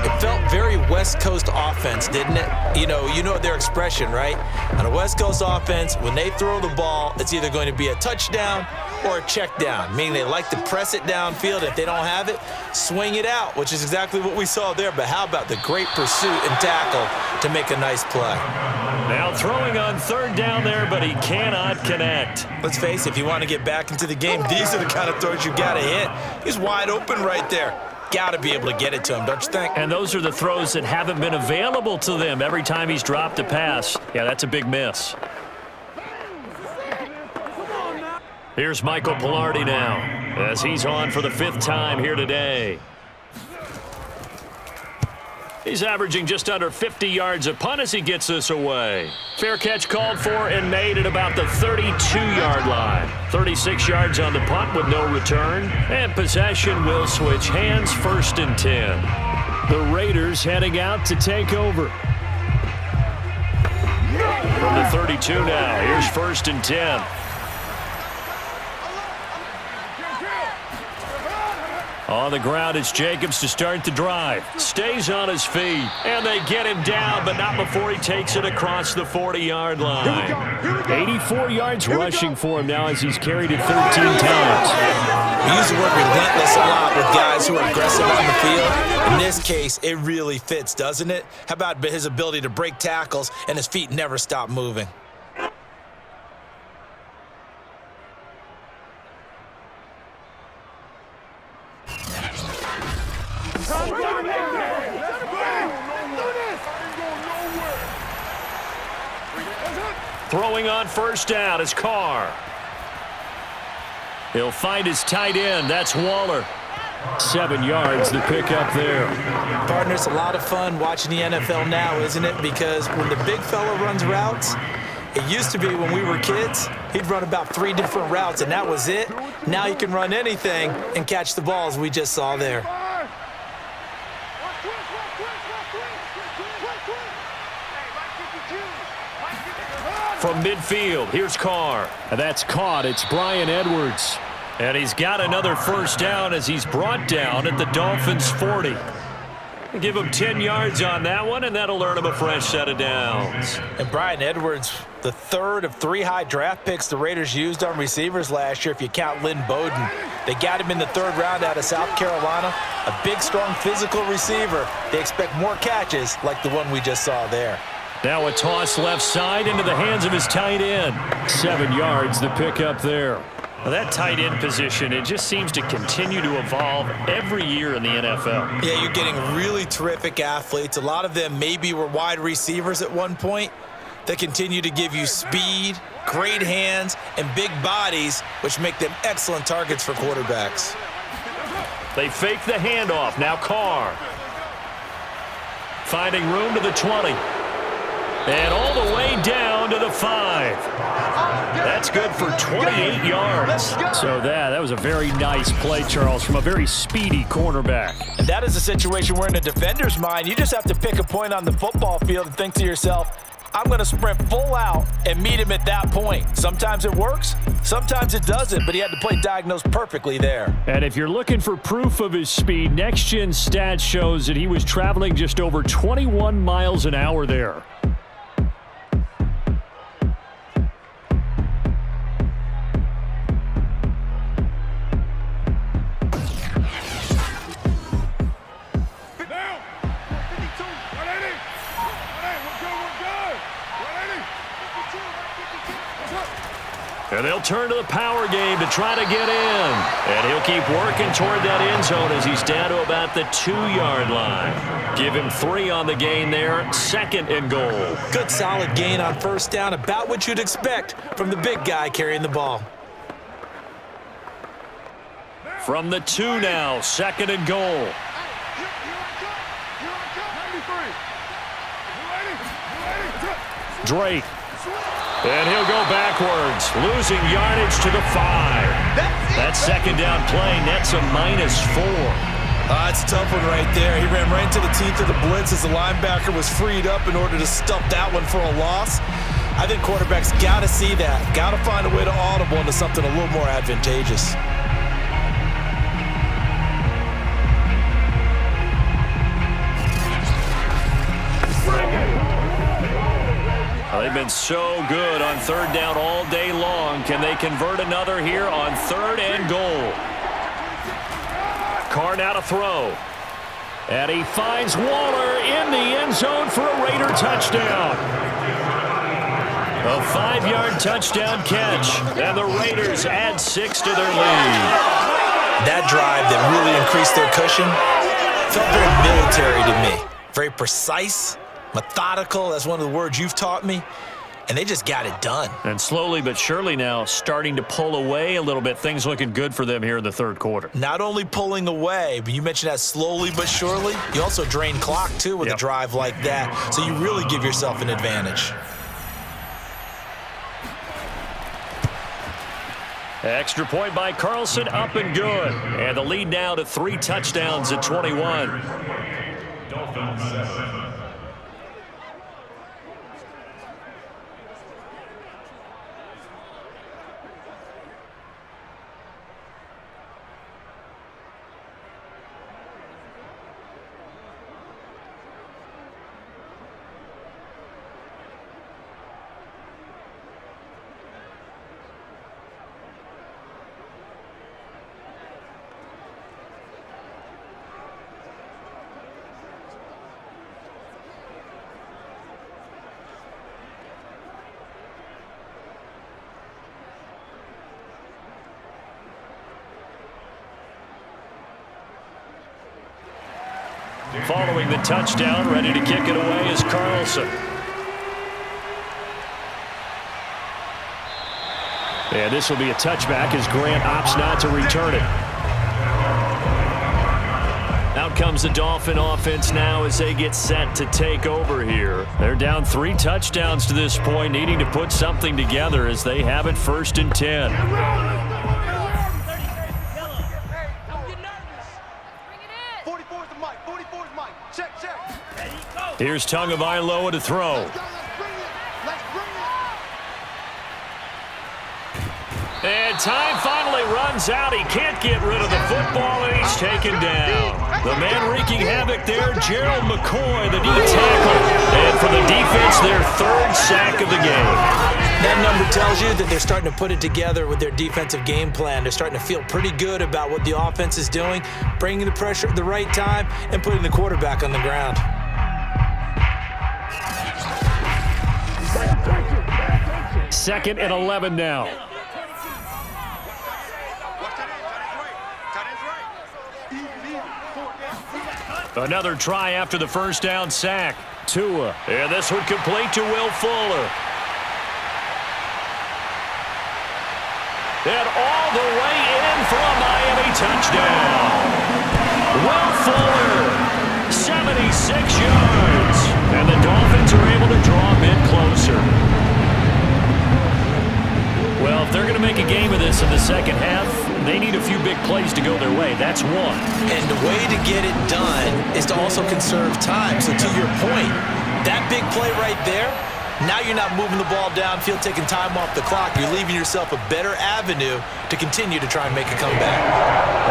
It felt very West Coast offense, didn't it? You know their expression, right? On a West Coast offense, when they throw the ball, it's either going to be a touchdown or a check down, meaning they like to press it downfield. If they don't have it, swing it out, which is exactly what we saw there. But how about the great pursuit and tackle to make a nice play? Now throwing on 3rd down there, but he cannot connect. Let's face it, if you want to get back into the game, these are the kind of throws you got to hit. He's wide open right there. Got to be able to get it to him, don't you think? And those are the throws that haven't been available to them every time he's dropped a pass. Yeah, that's a big miss. Here's Michael Polamalu now as he's on for the 5th time here today. He's averaging just under 50 yards a punt as he gets this away. Fair catch called for and made at about the 32-yard line. 36 yards on the punt with no return. And possession will switch hands, 1st and 10. The Raiders heading out to take over. From the 32 now, here's 1st and 10. On the ground, it's Jacobs to start the drive. Stays on his feet, and they get him down, but not before he takes it across the 40-yard line. 84 yards rushing for him now as he's carried it 13 times. We use the word relentless a lot with guys who are aggressive on the field. In this case, it really fits, doesn't it? How about his ability to break tackles and his feet never stop moving? Throwing on 1st down is Carr. He'll find his tight end. That's Waller. 7 yards, the pickup there. Partner, it's a lot of fun watching the NFL now, isn't it? Because when the big fella runs routes, it used to be when we were kids, he'd run about 3 different routes, and that was it. Now he can run anything and catch the balls we just saw there. from midfield. Here's Carr. And that's caught. It's Bryan Edwards. And he's got another first down as he's brought down at the Dolphins' 40. Give him 10 yards on that one, and that'll earn him a fresh set of downs. And Bryan Edwards, the third of 3 high draft picks the Raiders used on receivers last year, if you count Lynn Bowden. They got him in the 3rd round out of South Carolina. A big, strong, physical receiver. They expect more catches like the one we just saw there. Now a toss left side into the hands of his tight end. 7 yards, the pickup there. Well, that tight end position, it just seems to continue to evolve every year in the NFL. Yeah, you're getting really terrific athletes. A lot of them maybe were wide receivers at one point that continue to give you speed, great hands, and big bodies, which make them excellent targets for quarterbacks. They fake the handoff. Now Carr. Finding room to the 20. And all the way down to the 5. That's good for 28 yards. So that was a very nice play, Charles, from a very speedy cornerback. And that is a situation where in a defender's mind, you just have to pick a point on the football field and think to yourself, I'm going to sprint full out and meet him at that point. Sometimes it works, sometimes it doesn't, but he had to play diagnosed perfectly there. And if you're looking for proof of his speed, Next Gen Stats shows that he was traveling just over 21 miles an hour there. And they'll turn to the power game to try to get in. And he'll keep working toward that end zone as he's down to about the 2-yard line. Give him 3 on the gain there. 2nd and goal. Good solid gain on first down, about what you'd expect from the big guy carrying the ball. From the 2 now, 2nd and goal. Drake. And he'll go backwards, losing yardage to the 5. That 2nd down play nets a -4. It's a tough one right there. He ran right into the teeth of the blitz as the linebacker was freed up in order to stuff that one for a loss. I think quarterbacks got to see that. Got to find a way to audible into something a little more advantageous. They've been so good on 3rd down all day long. Can they convert another here on 3rd and goal? Carr now to throw. And he finds Waller in the end zone for a Raider touchdown. A 5-yard touchdown catch. And the Raiders add 6 to their lead. That drive that really increased their cushion felt very military to me. Very precise. Methodical, that's one of the words you've taught me, and they just got it done. And slowly but surely now starting to pull away a little bit. Things looking good for them here in the 3rd quarter. Not only pulling away, but you mentioned that slowly but surely. You also drain clock, too, with a drive like that, so you really give yourself an advantage. Extra point by Carlson, up and good. And the lead now to 3 touchdowns at 21. Dolphins 7. Following the touchdown, ready to kick it away is Carlson. And this will be a touchback as Grant opts not to return it. Out comes the Dolphin offense now as they get set to take over here. They're down 3 touchdowns to this point, needing to put something together as they have it 1st and 10. Here's Tagovailoa to throw. And time finally runs out. He can't get rid of the football, and he's taken down. The man wreaking havoc there, Gerald McCoy, the D tackle. And for the defense, their third sack of the game. That number tells you that they're starting to put it together with their defensive game plan. They're starting to feel pretty good about what the offense is doing, bringing the pressure at the right time, and putting the quarterback on the ground. Second and 11 now. Another try after the first down sack. Tua. And this one complete to Will Fuller. And all the way in for a Miami touchdown. Will Fuller, 76 yards. And the Dolphins are able to draw a bit closer. Well, if they're going to make a game of this in the second half, they need a few big plays to go their way. That's one. And the way to get it done is to also conserve time. So to your point, that big play right there, now you're not moving the ball downfield, taking time off the clock. You're leaving yourself a better avenue to continue to try and make a comeback.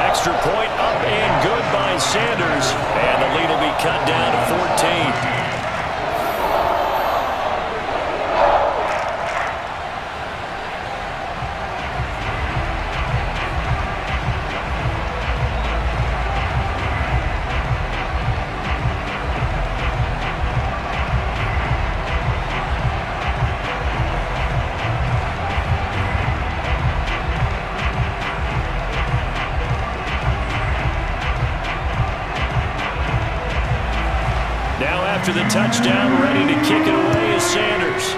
Extra point up and good by Sanders. And the lead will be cut down to 14. After the touchdown, ready to kick it away is Sanders.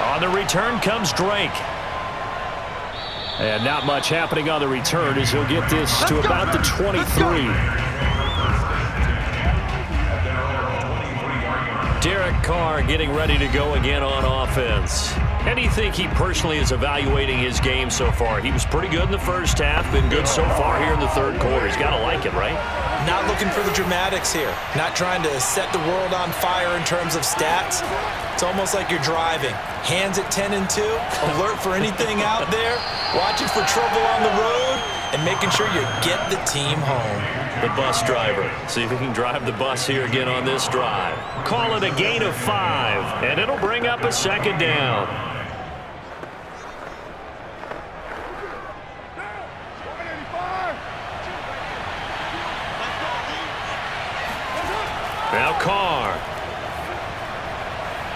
On the return comes Drake. And not much happening on the return as he'll get this to about the 23. Derek Carr getting ready to go again on offense. How do you think he personally is evaluating his game so far? He was pretty good in the first half, been good so far here in the third quarter. He's got to like it, right? Not looking for the dramatics here. Not trying to set the world on fire in terms of stats. It's almost like you're driving. Hands at 10 and 2, alert for anything out there, watching for trouble on the road, and making sure you get the team home. The bus driver. See if he can drive the bus here again on this drive. Call it a gain of 5, and it'll bring up a second down. Now Carr.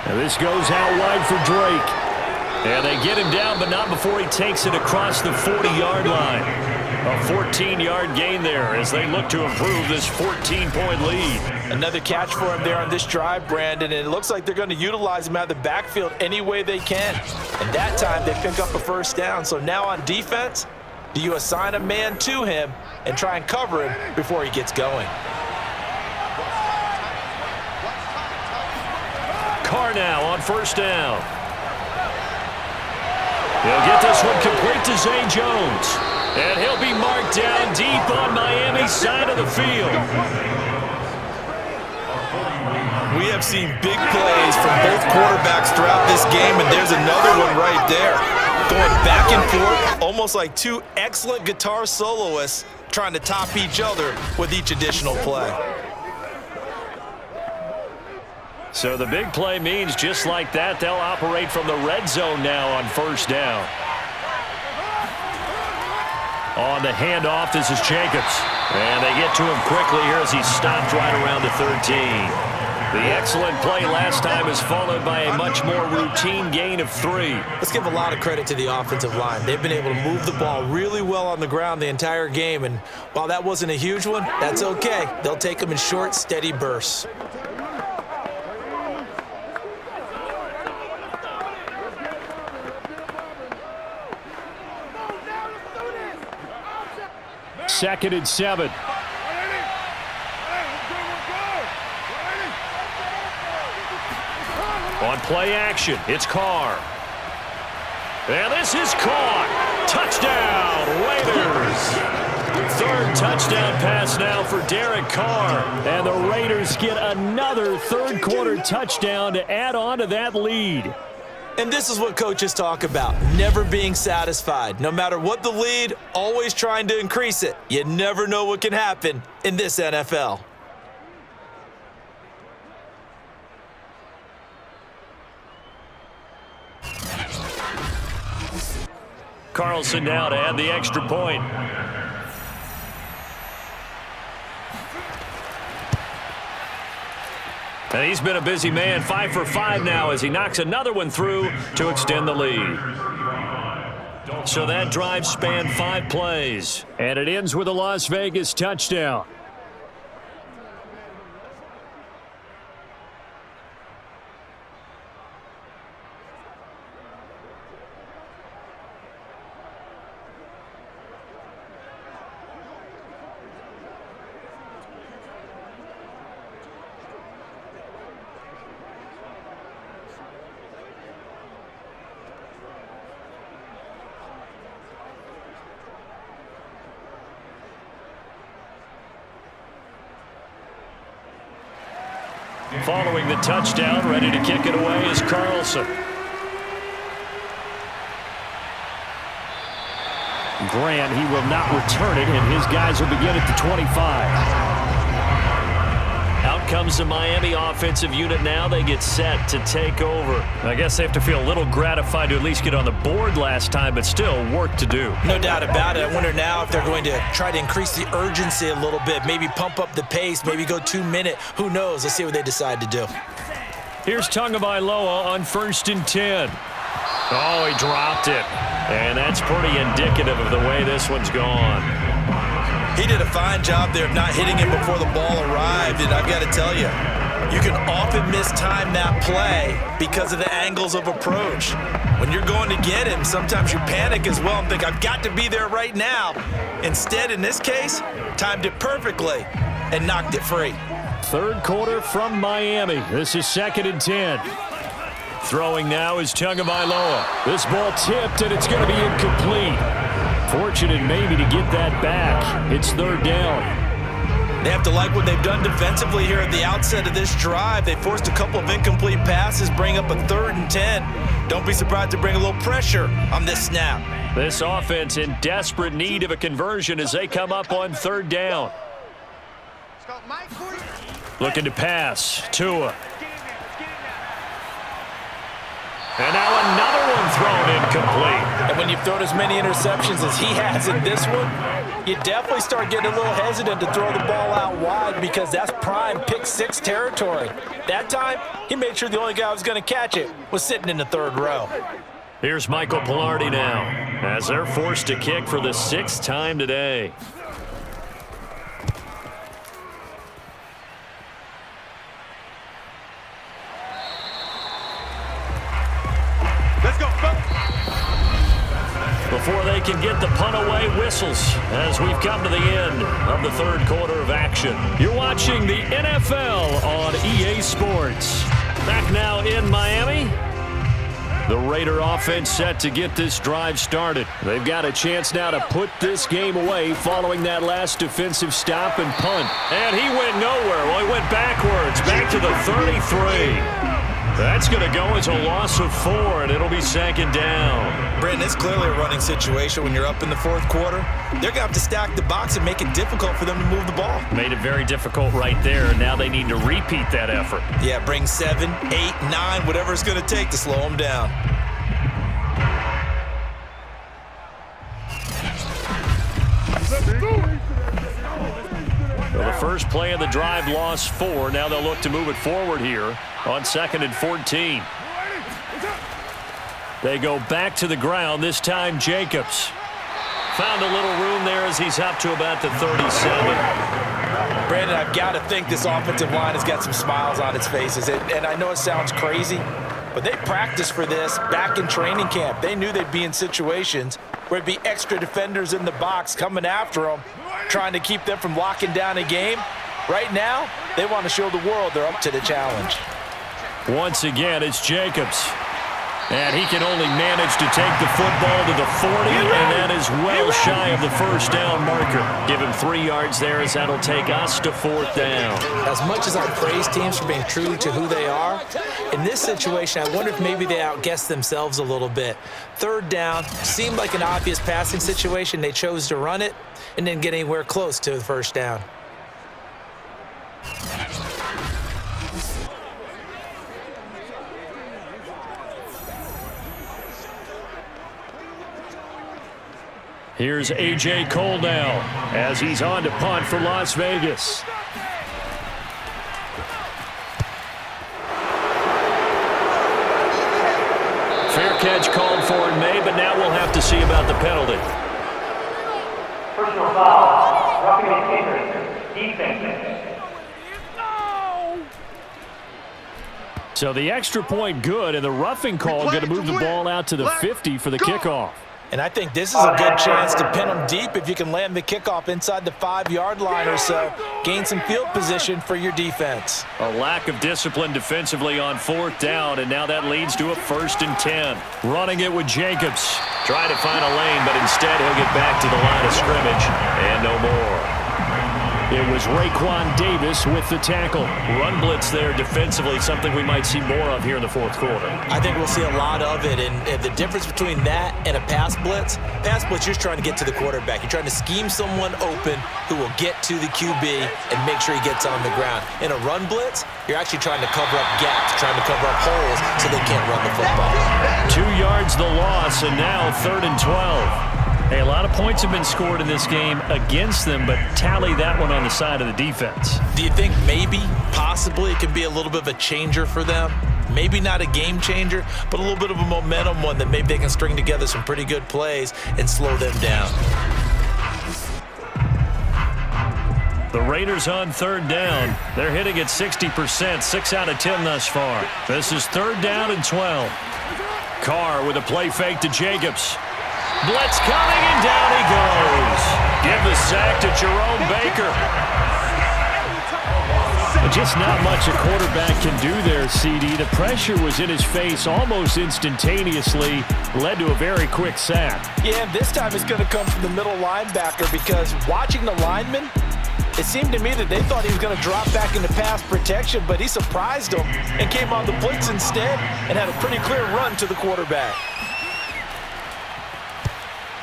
And this goes out wide for Drake. And they get him down, but not before he takes it across the 40-yard line. A 14-yard gain there as they look to improve this 14-point lead. Another catch for him there on this drive, Brandon, and it looks like they're going to utilize him out of the backfield any way they can. And that time they pick up a first down. So now on defense, do you assign a man to him and try and cover him before he gets going? Carr now on first down. He'll get this one complete to Zay Jones. And he'll be marked down deep on Miami's side of the field. We have seen big plays from both quarterbacks throughout this game, and there's another one right there. Going back and forth, almost like two excellent guitar soloists trying to top each other with each additional play. So the big play means just like that, they'll operate from the red zone now on first down. On the handoff, this is Jacobs. And they get to him quickly here as he's stopped right around the 13. The excellent play last time is followed by a much more routine gain of 3. Let's give a lot of credit to the offensive line. They've been able to move the ball really well on the ground the entire game. And while that wasn't a huge one, that's okay. They'll take them in short, steady bursts. Second and 7. On play action, it's Carr. And this is caught. Touchdown, Raiders. Third touchdown pass now for Derek Carr. And the Raiders get another third quarter touchdown to add on to that lead. And this is what coaches talk about, never being satisfied. No matter what the lead, always trying to increase it. You never know what can happen in this NFL. Carlson now to add the extra point. And he's been a busy man, 5 for 5 now as he knocks another one through to extend the lead. So that drive spanned 5 plays. And it ends with a Las Vegas touchdown. Following the touchdown, ready to kick it away is Carlson. Grant, he will not return it, and his guys will begin at the 25. Out comes the Miami offensive unit now. They get set to take over. I guess they have to feel a little gratified to at least get on the board last time, but still work to do. No doubt about it. I wonder now if they're going to try to increase the urgency a little bit, maybe pump up the pace, maybe go 2-minute. Who knows? Let's see what they decide to do. Here's Tagovailoa on 1st and 10. Oh, he dropped it. And that's pretty indicative of the way this one's gone. He did a fine job there of not hitting him before the ball arrived, and I've got to tell you, you can often mistime that play because of the angles of approach. When you're going to get him, sometimes you panic as well and think, I've got to be there right now. Instead, in this case, timed it perfectly and knocked it free. Third quarter from Miami. This is 2nd and 10. Throwing now is Tagovailoa. This ball tipped, and it's going to be incomplete. Fortunate maybe to get that back. It's 3rd down. They have to like what they've done defensively here at the outset of this drive. They forced a couple of incomplete passes, bring up a 3rd and 10. Don't be surprised to bring a little pressure on this snap. This offense in desperate need of a conversion as they come up on 3rd down. Looking to pass. Tua. And now another one thrown incomplete. And when you've thrown as many interceptions as he has in this one, you definitely start getting a little hesitant to throw the ball out wide because that's prime pick 6 territory. That time, he made sure the only guy who was going to catch it was sitting in the 3rd row. Here's Michael Polamalu now as they're forced to kick for the 6th time today. Before they can get the punt away, whistles as we've come to the end of the 3rd quarter of action. You're watching the NFL on EA Sports. Back now in Miami. The Raider offense set to get this drive started. They've got a chance now to put this game away following that last defensive stop and punt. And he went nowhere. Well, he went backwards, back to the 33. That's going to go as a loss of 4, and it'll be 2nd down. Brenton, it's clearly a running situation when you're up in the 4th quarter. They're going to have to stack the box and make it difficult for them to move the ball. Made it very difficult right there. Now they need to repeat that effort. Yeah, bring 7, 8, 9, whatever it's going to take to slow them down. Well, the first play of the drive lost 4. Now they'll look to move it forward here on 2nd and 14. They go back to the ground, this time Jacobs. Found a little room there as he's up to about the 37. Brandon, I've got to think this offensive line has got some smiles on its faces. And I know it sounds crazy, but they practiced for this back in training camp. They knew they'd be in situations where it'd be extra defenders in the box coming after them, trying to keep them from locking down a game. Right now, they want to show the world they're up to the challenge. Once again, it's Jacobs. And he can only manage to take the football to the 40, and that is well shy of the first down marker. Give him 3 yards there as that'll take us to 4th down. As much as I praise teams for being true to who they are, in this situation, I wonder if maybe they outguessed themselves a little bit. 3rd down seemed like an obvious passing situation. They chose to run it and didn't get anywhere close to the first down. Here's A.J. Cole now as he's on to punt for Las Vegas. Fair catch called for in May, but now we'll have to see about the penalty. Personal foul, roughing the kicker, defense. So the extra point good, and the roughing call going to move the ball out to the 50 for the kickoff. And I think this is a good chance to pin them deep if you can land the kickoff inside the 5-yard line or so. Gain some field position for your defense. A lack of discipline defensively on 4th down, and now that leads to a 1st and 10. Running it with Jacobs. Trying to find a lane, but instead he'll get back to the line of scrimmage and no more. It was Raekwon Davis with the tackle. Run blitz there defensively, something we might see more of here in the 4th quarter. I think we'll see a lot of it, and the difference between that and a pass blitz, you're just trying to get to the quarterback. You're trying to scheme someone open who will get to the QB and make sure he gets on the ground. In a run blitz, you're actually trying to cover up gaps, trying to cover up holes so they can't run the football. 2 yards the loss, and now 3rd and 12. Hey, a lot of points have been scored in this game against them, but tally that one on the side of the defense. Do you think maybe, possibly, it can be a little bit of a changer for them? Maybe not a game changer, but a little bit of a momentum one that maybe they can string together some pretty good plays and slow them down. The Raiders on 3rd down. They're hitting at 60%, 6 out of 10 thus far. This is 3rd down and 12. Carr with a play fake to Jacobs. Blitz coming, and down he goes. Give the sack to Jerome Baker. Just not much a quarterback can do there, CD. The pressure was in his face almost instantaneously, led to a very quick sack. Yeah, this time it's going to come from the middle linebacker because watching the lineman, it seemed to me that they thought he was going to drop back into pass protection, but he surprised them and came on the blitz instead and had a pretty clear run to the quarterback.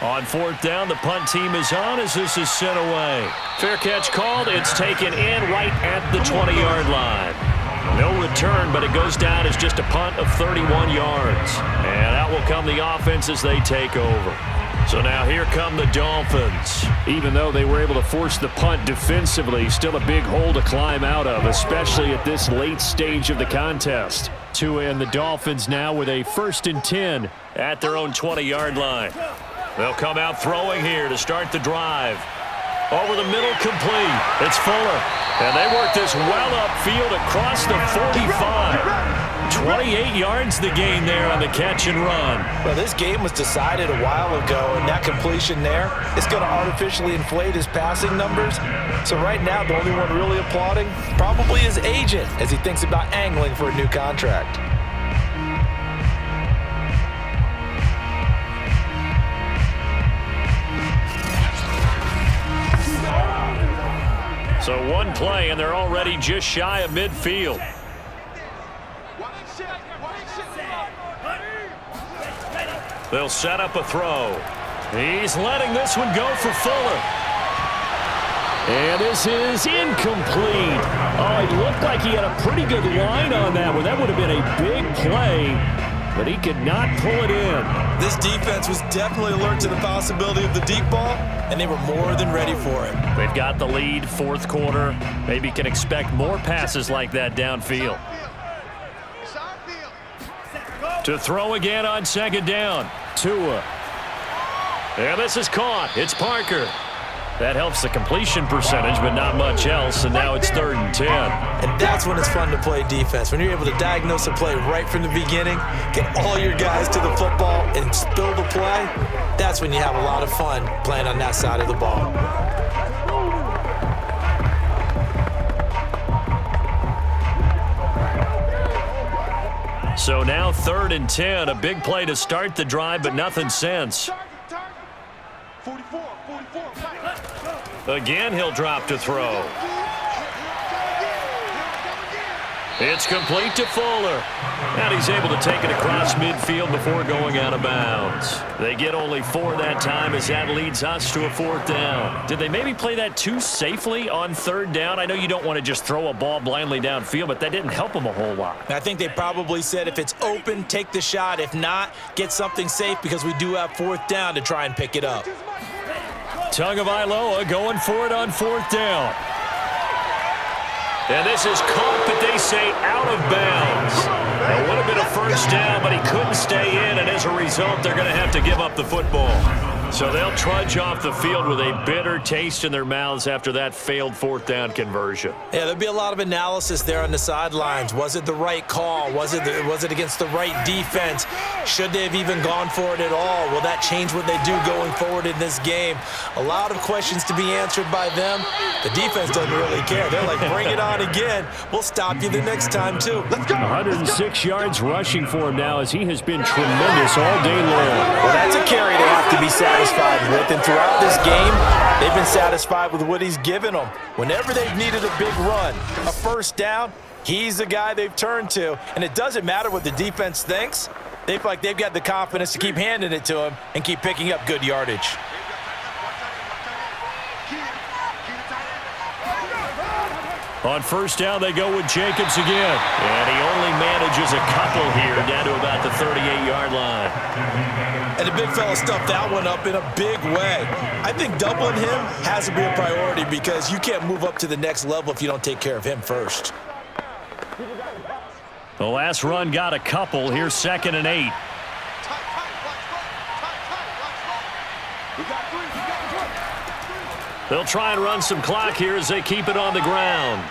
On 4th down, the punt team is on as this is sent away. Fair catch called. It's taken in right at the 20-yard line. No return, but it goes down as just a punt of 31 yards. And out will come the offense as they take over. So now here come the Dolphins. Even though they were able to force the punt defensively, still a big hole to climb out of, especially at this late stage of the contest. Tua and the Dolphins now with a 1st and 10 at their own 20-yard line. They'll come out throwing here to start the drive. Over the middle, complete. It's Fuller. And they work this well upfield across the 45. 28 yards the gain there on the catch and run. Well, this game was decided a while ago, and that completion there is going to artificially inflate his passing numbers. So right now, the only one really applauding probably his agent as he thinks about angling for a new contract. So one play, and they're already just shy of midfield. They'll set up a throw. He's letting this one go for Fuller. And this is incomplete. Oh, it looked like he had a pretty good line on that one. That would have been a big play, but he could not pull it in. This defense was definitely alert to the possibility of the deep ball, and they were more than ready for it. They've got the lead, 4th quarter. Maybe can expect more passes like that downfield. To throw again on 2nd down. Tua. And this is caught. It's Parker. That helps the completion percentage, but not much else, and now it's 3rd and 10. And that's when it's fun to play defense. When you're able to diagnose a play right from the beginning, get all your guys to the football, and spill the play, that's when you have a lot of fun playing on that side of the ball. So now 3rd and 10. A big play to start the drive, but nothing since. 44, Again, he'll drop to throw. It's complete to Fuller. And he's able to take it across midfield before going out of bounds. They get only 4 that time as that leads us to a 4th down. Did they maybe play that too safely on 3rd down? I know you don't want to just throw a ball blindly downfield, but that didn't help them a whole lot. I think they probably said if it's open, take the shot. If not, get something safe because we do have 4th down to try and pick it up. Tagovailoa going for it on 4th down. And this is caught, but they say out of bounds. It would have been a 1st down, but he couldn't stay in, and as a result, they're going to have to give up the football. So they'll trudge off the field with a bitter taste in their mouths after that failed 4th down conversion. Yeah, there'll be a lot of analysis there on the sidelines. Was it the right call? Was it against the right defense? Should they have even gone for it at all? Will that change what they do going forward in this game? A lot of questions to be answered by them. The defense doesn't really care. They're like, bring it on again. We'll stop you the next time, too. Let's go. 106 yards rushing for him now as he has been tremendous all day long. Well, that's a carry they have to be satisfied with, and throughout this game, they've been satisfied with what he's given them. Whenever they've needed a big run, a 1st down, he's the guy they've turned to, and it doesn't matter what the defense thinks. They feel like they've got the confidence to keep handing it to him and keep picking up good yardage. On 1st down, they go with Jacobs again. And he only manages a couple here down to about the 38-yard line. And the big fella stuffed that one up in a big way. I think doubling him has to be a priority because you can't move up to the next level if you don't take care of him first. The last run got a couple. Here's 2nd and 8. They'll try and run some clock here as they keep it on the ground.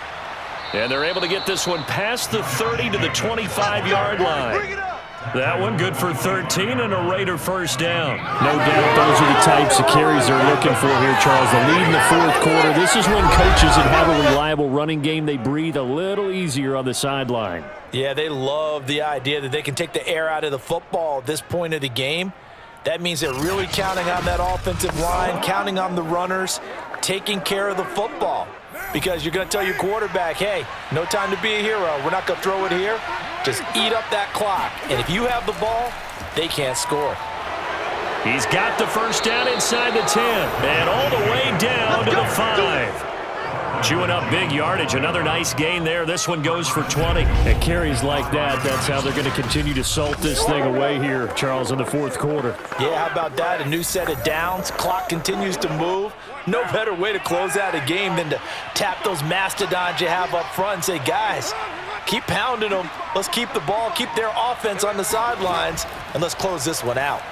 And they're able to get this one past the 30 to the 25-yard line. That one good for 13 and a Raider 1st down. No doubt those are the types of carries they're looking for here, Charles. The lead in the 4th quarter. This is when coaches that have a reliable running game, they breathe a little easier on the sideline. Yeah, they love the idea that they can take the air out of the football at this point of the game. That means they're really counting on that offensive line, counting on the runners, taking care of the football. Because you're going to tell your quarterback, hey, no time to be a hero. We're not going to throw it here. Just eat up that clock. And if you have the ball, they can't score. He's got the 1st down inside the 10 and all the way down to the 5. Chewing up big yardage. Another nice gain there. This one goes for 20. And carries like that, that's how they're going to continue to salt this thing away here, Charles, in the 4th quarter. Yeah, how about that? A new set of downs. Clock continues to move. No better way to close out a game than to tap those mastodons you have up front and say, guys, keep pounding them. Let's keep the ball, keep their offense on the sidelines, and let's close this one out.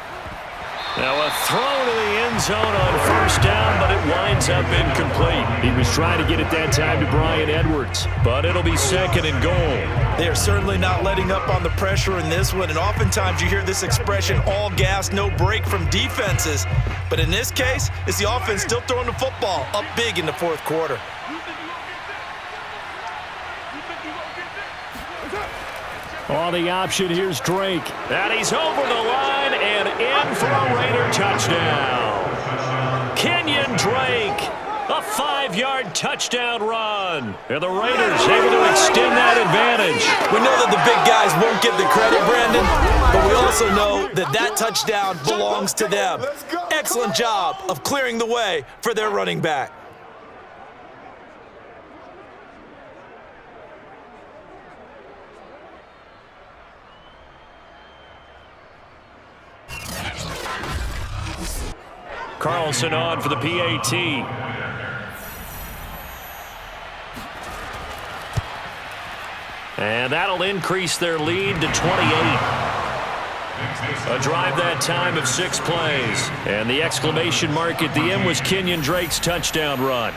Now a throw to the end zone on 1st down, but it winds up incomplete. He was trying to get it that time to Bryan Edwards, but it'll be 2nd and goal. They are certainly not letting up on the pressure in this one, and oftentimes you hear this expression, all gas, no break from defenses. But in this case, it's the offense still throwing the football up big in the 4th quarter. On the option, here's Drake. And he's over the line and in for a Raider touchdown. Kenyon Drake, a 5-yard touchdown run. And the Raiders able to extend that advantage. We know that the big guys won't get the credit, Brandon, but we also know that that touchdown belongs to them. Excellent job of clearing the way for their running back. Carlson on for the PAT. And that'll increase their lead to 28. A drive that time of 6 plays. And the exclamation mark at the end was Kenyon Drake's touchdown run.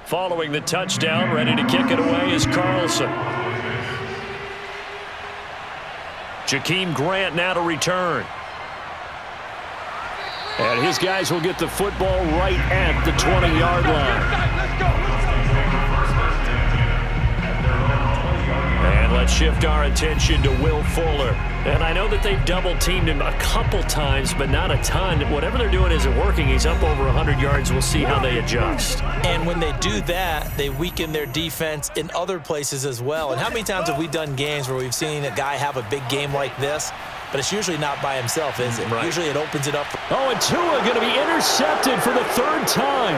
Following the touchdown, ready to kick it away is Carlson. Jakeem Grant now to return. And his guys will get the football right at the 20-yard line. And let's shift our attention to Will Fuller. And I know that they've double-teamed him a couple times, but not a ton. Whatever they're doing isn't working. He's up over 100 yards. We'll see how they adjust. And when they do that, they weaken their defense in other places as well. And how many times have we done games where we've seen a guy have a big game like this, but it's usually not by himself, is it? Right. Usually it opens it up. Oh, and Tua going to be intercepted for the third time.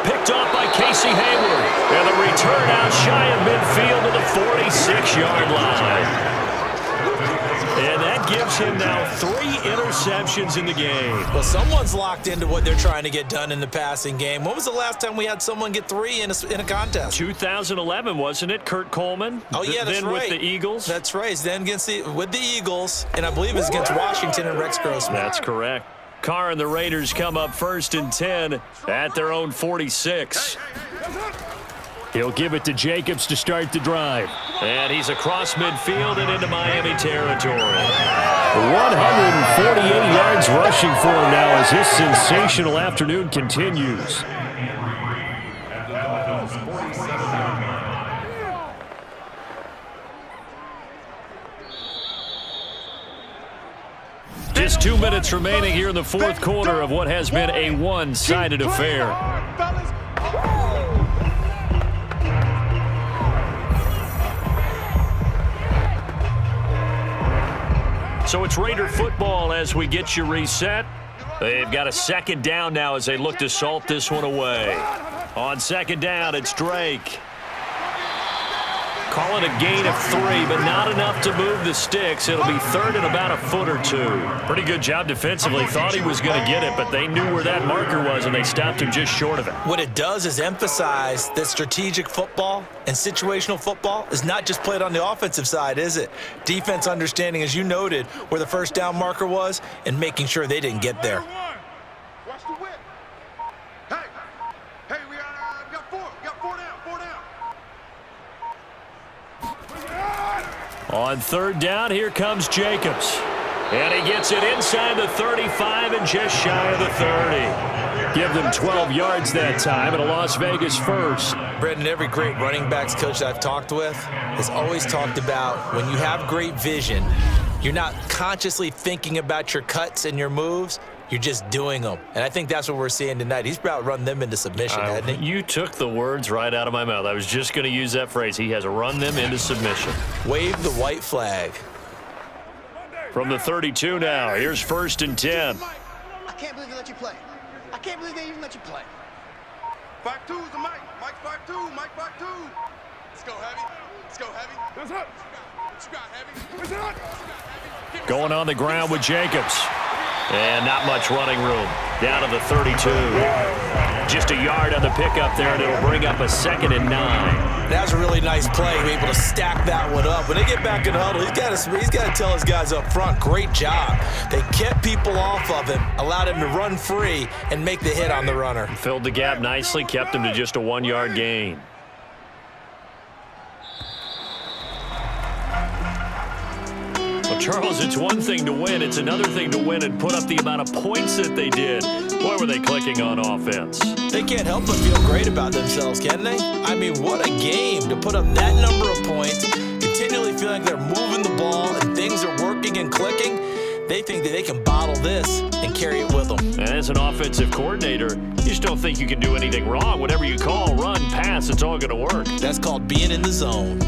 Picked off by Casey Hayward. And the return out shy of midfield to the 46-yard line. And that gives him now 3 interceptions in the game. Well, someone's locked into what they're trying to get done in the passing game. When was the last time we had someone get 3 in a contest? 2011, wasn't it? Kurt Coleman? Oh, yeah, that's then right. With the Eagles? That's right. Then with the Eagles, and I believe it's against Washington and Rex Grossman. That's correct. Carr and the Raiders come up 1st and 10 at their own 46. He'll give it to Jacobs to start the drive. And he's across midfield and into Miami territory. 148 yards rushing for him now as his sensational afternoon continues. Just 2 minutes remaining here in the fourth quarter of what has been a one-sided affair. So it's Raider football as we get you reset. They've got a second down now as they look to salt this one away. On second down, it's Drake. Call it a gain of 3, but not enough to move the sticks. It'll be third and about a foot or 2. Pretty good job defensively. Thought he was going to get it, but they knew where that marker was, and they stopped him just short of it. What it does is emphasize that strategic football and situational football is not just played on the offensive side, is it? Defense understanding, as you noted, where the first down marker was and making sure they didn't get there. Watch the whip. Hey, we got 4. We got 4 down. 4 down. On third down, here comes Jacobs. And he gets it inside the 35 and just shy of the 30. Give them 12 yards that time and a Las Vegas first. Brendan, every great running backs coach I've talked with has always talked about when you have great vision, you're not consciously thinking about your cuts and your moves. You're just doing them. And I think that's what we're seeing tonight. He's about run them into submission, hasn't he? You took the words right out of my mouth. I was just going to use that phrase. He has run them into submission. Wave the white flag. From the 32 now, here's 1st and 10. I can't believe they let you play. I can't believe they even let you play. 5-2 is the Mike. Mike 5-2. Mike 5-2. Let's go heavy. Let's go heavy. That's up. What you got, heavy? What's up? Going on the ground with Jacobs. And not much running room. Down to the 32. Just a yard on the pickup there, and it'll bring up a 2nd and 9. That was a really nice play. We're able to stack that one up. When they get back in the huddle, he's got to tell his guys up front, great job. They kept people off of him, allowed him to run free and make the hit on the runner. Filled the gap nicely, kept him to just a 1-yard gain. Well, Charles, it's one thing to win. It's another thing to win and put up the amount of points that they did. Boy, were they clicking on offense. They can't help but feel great about themselves, can they? I mean, what a game to put up that number of points, continually feeling like they're moving the ball and things are working and clicking. They think that they can bottle this and carry it with them. And as an offensive coordinator, you just don't think you can do anything wrong. Whatever you call, run, pass, it's all going to work. That's called being in the zone.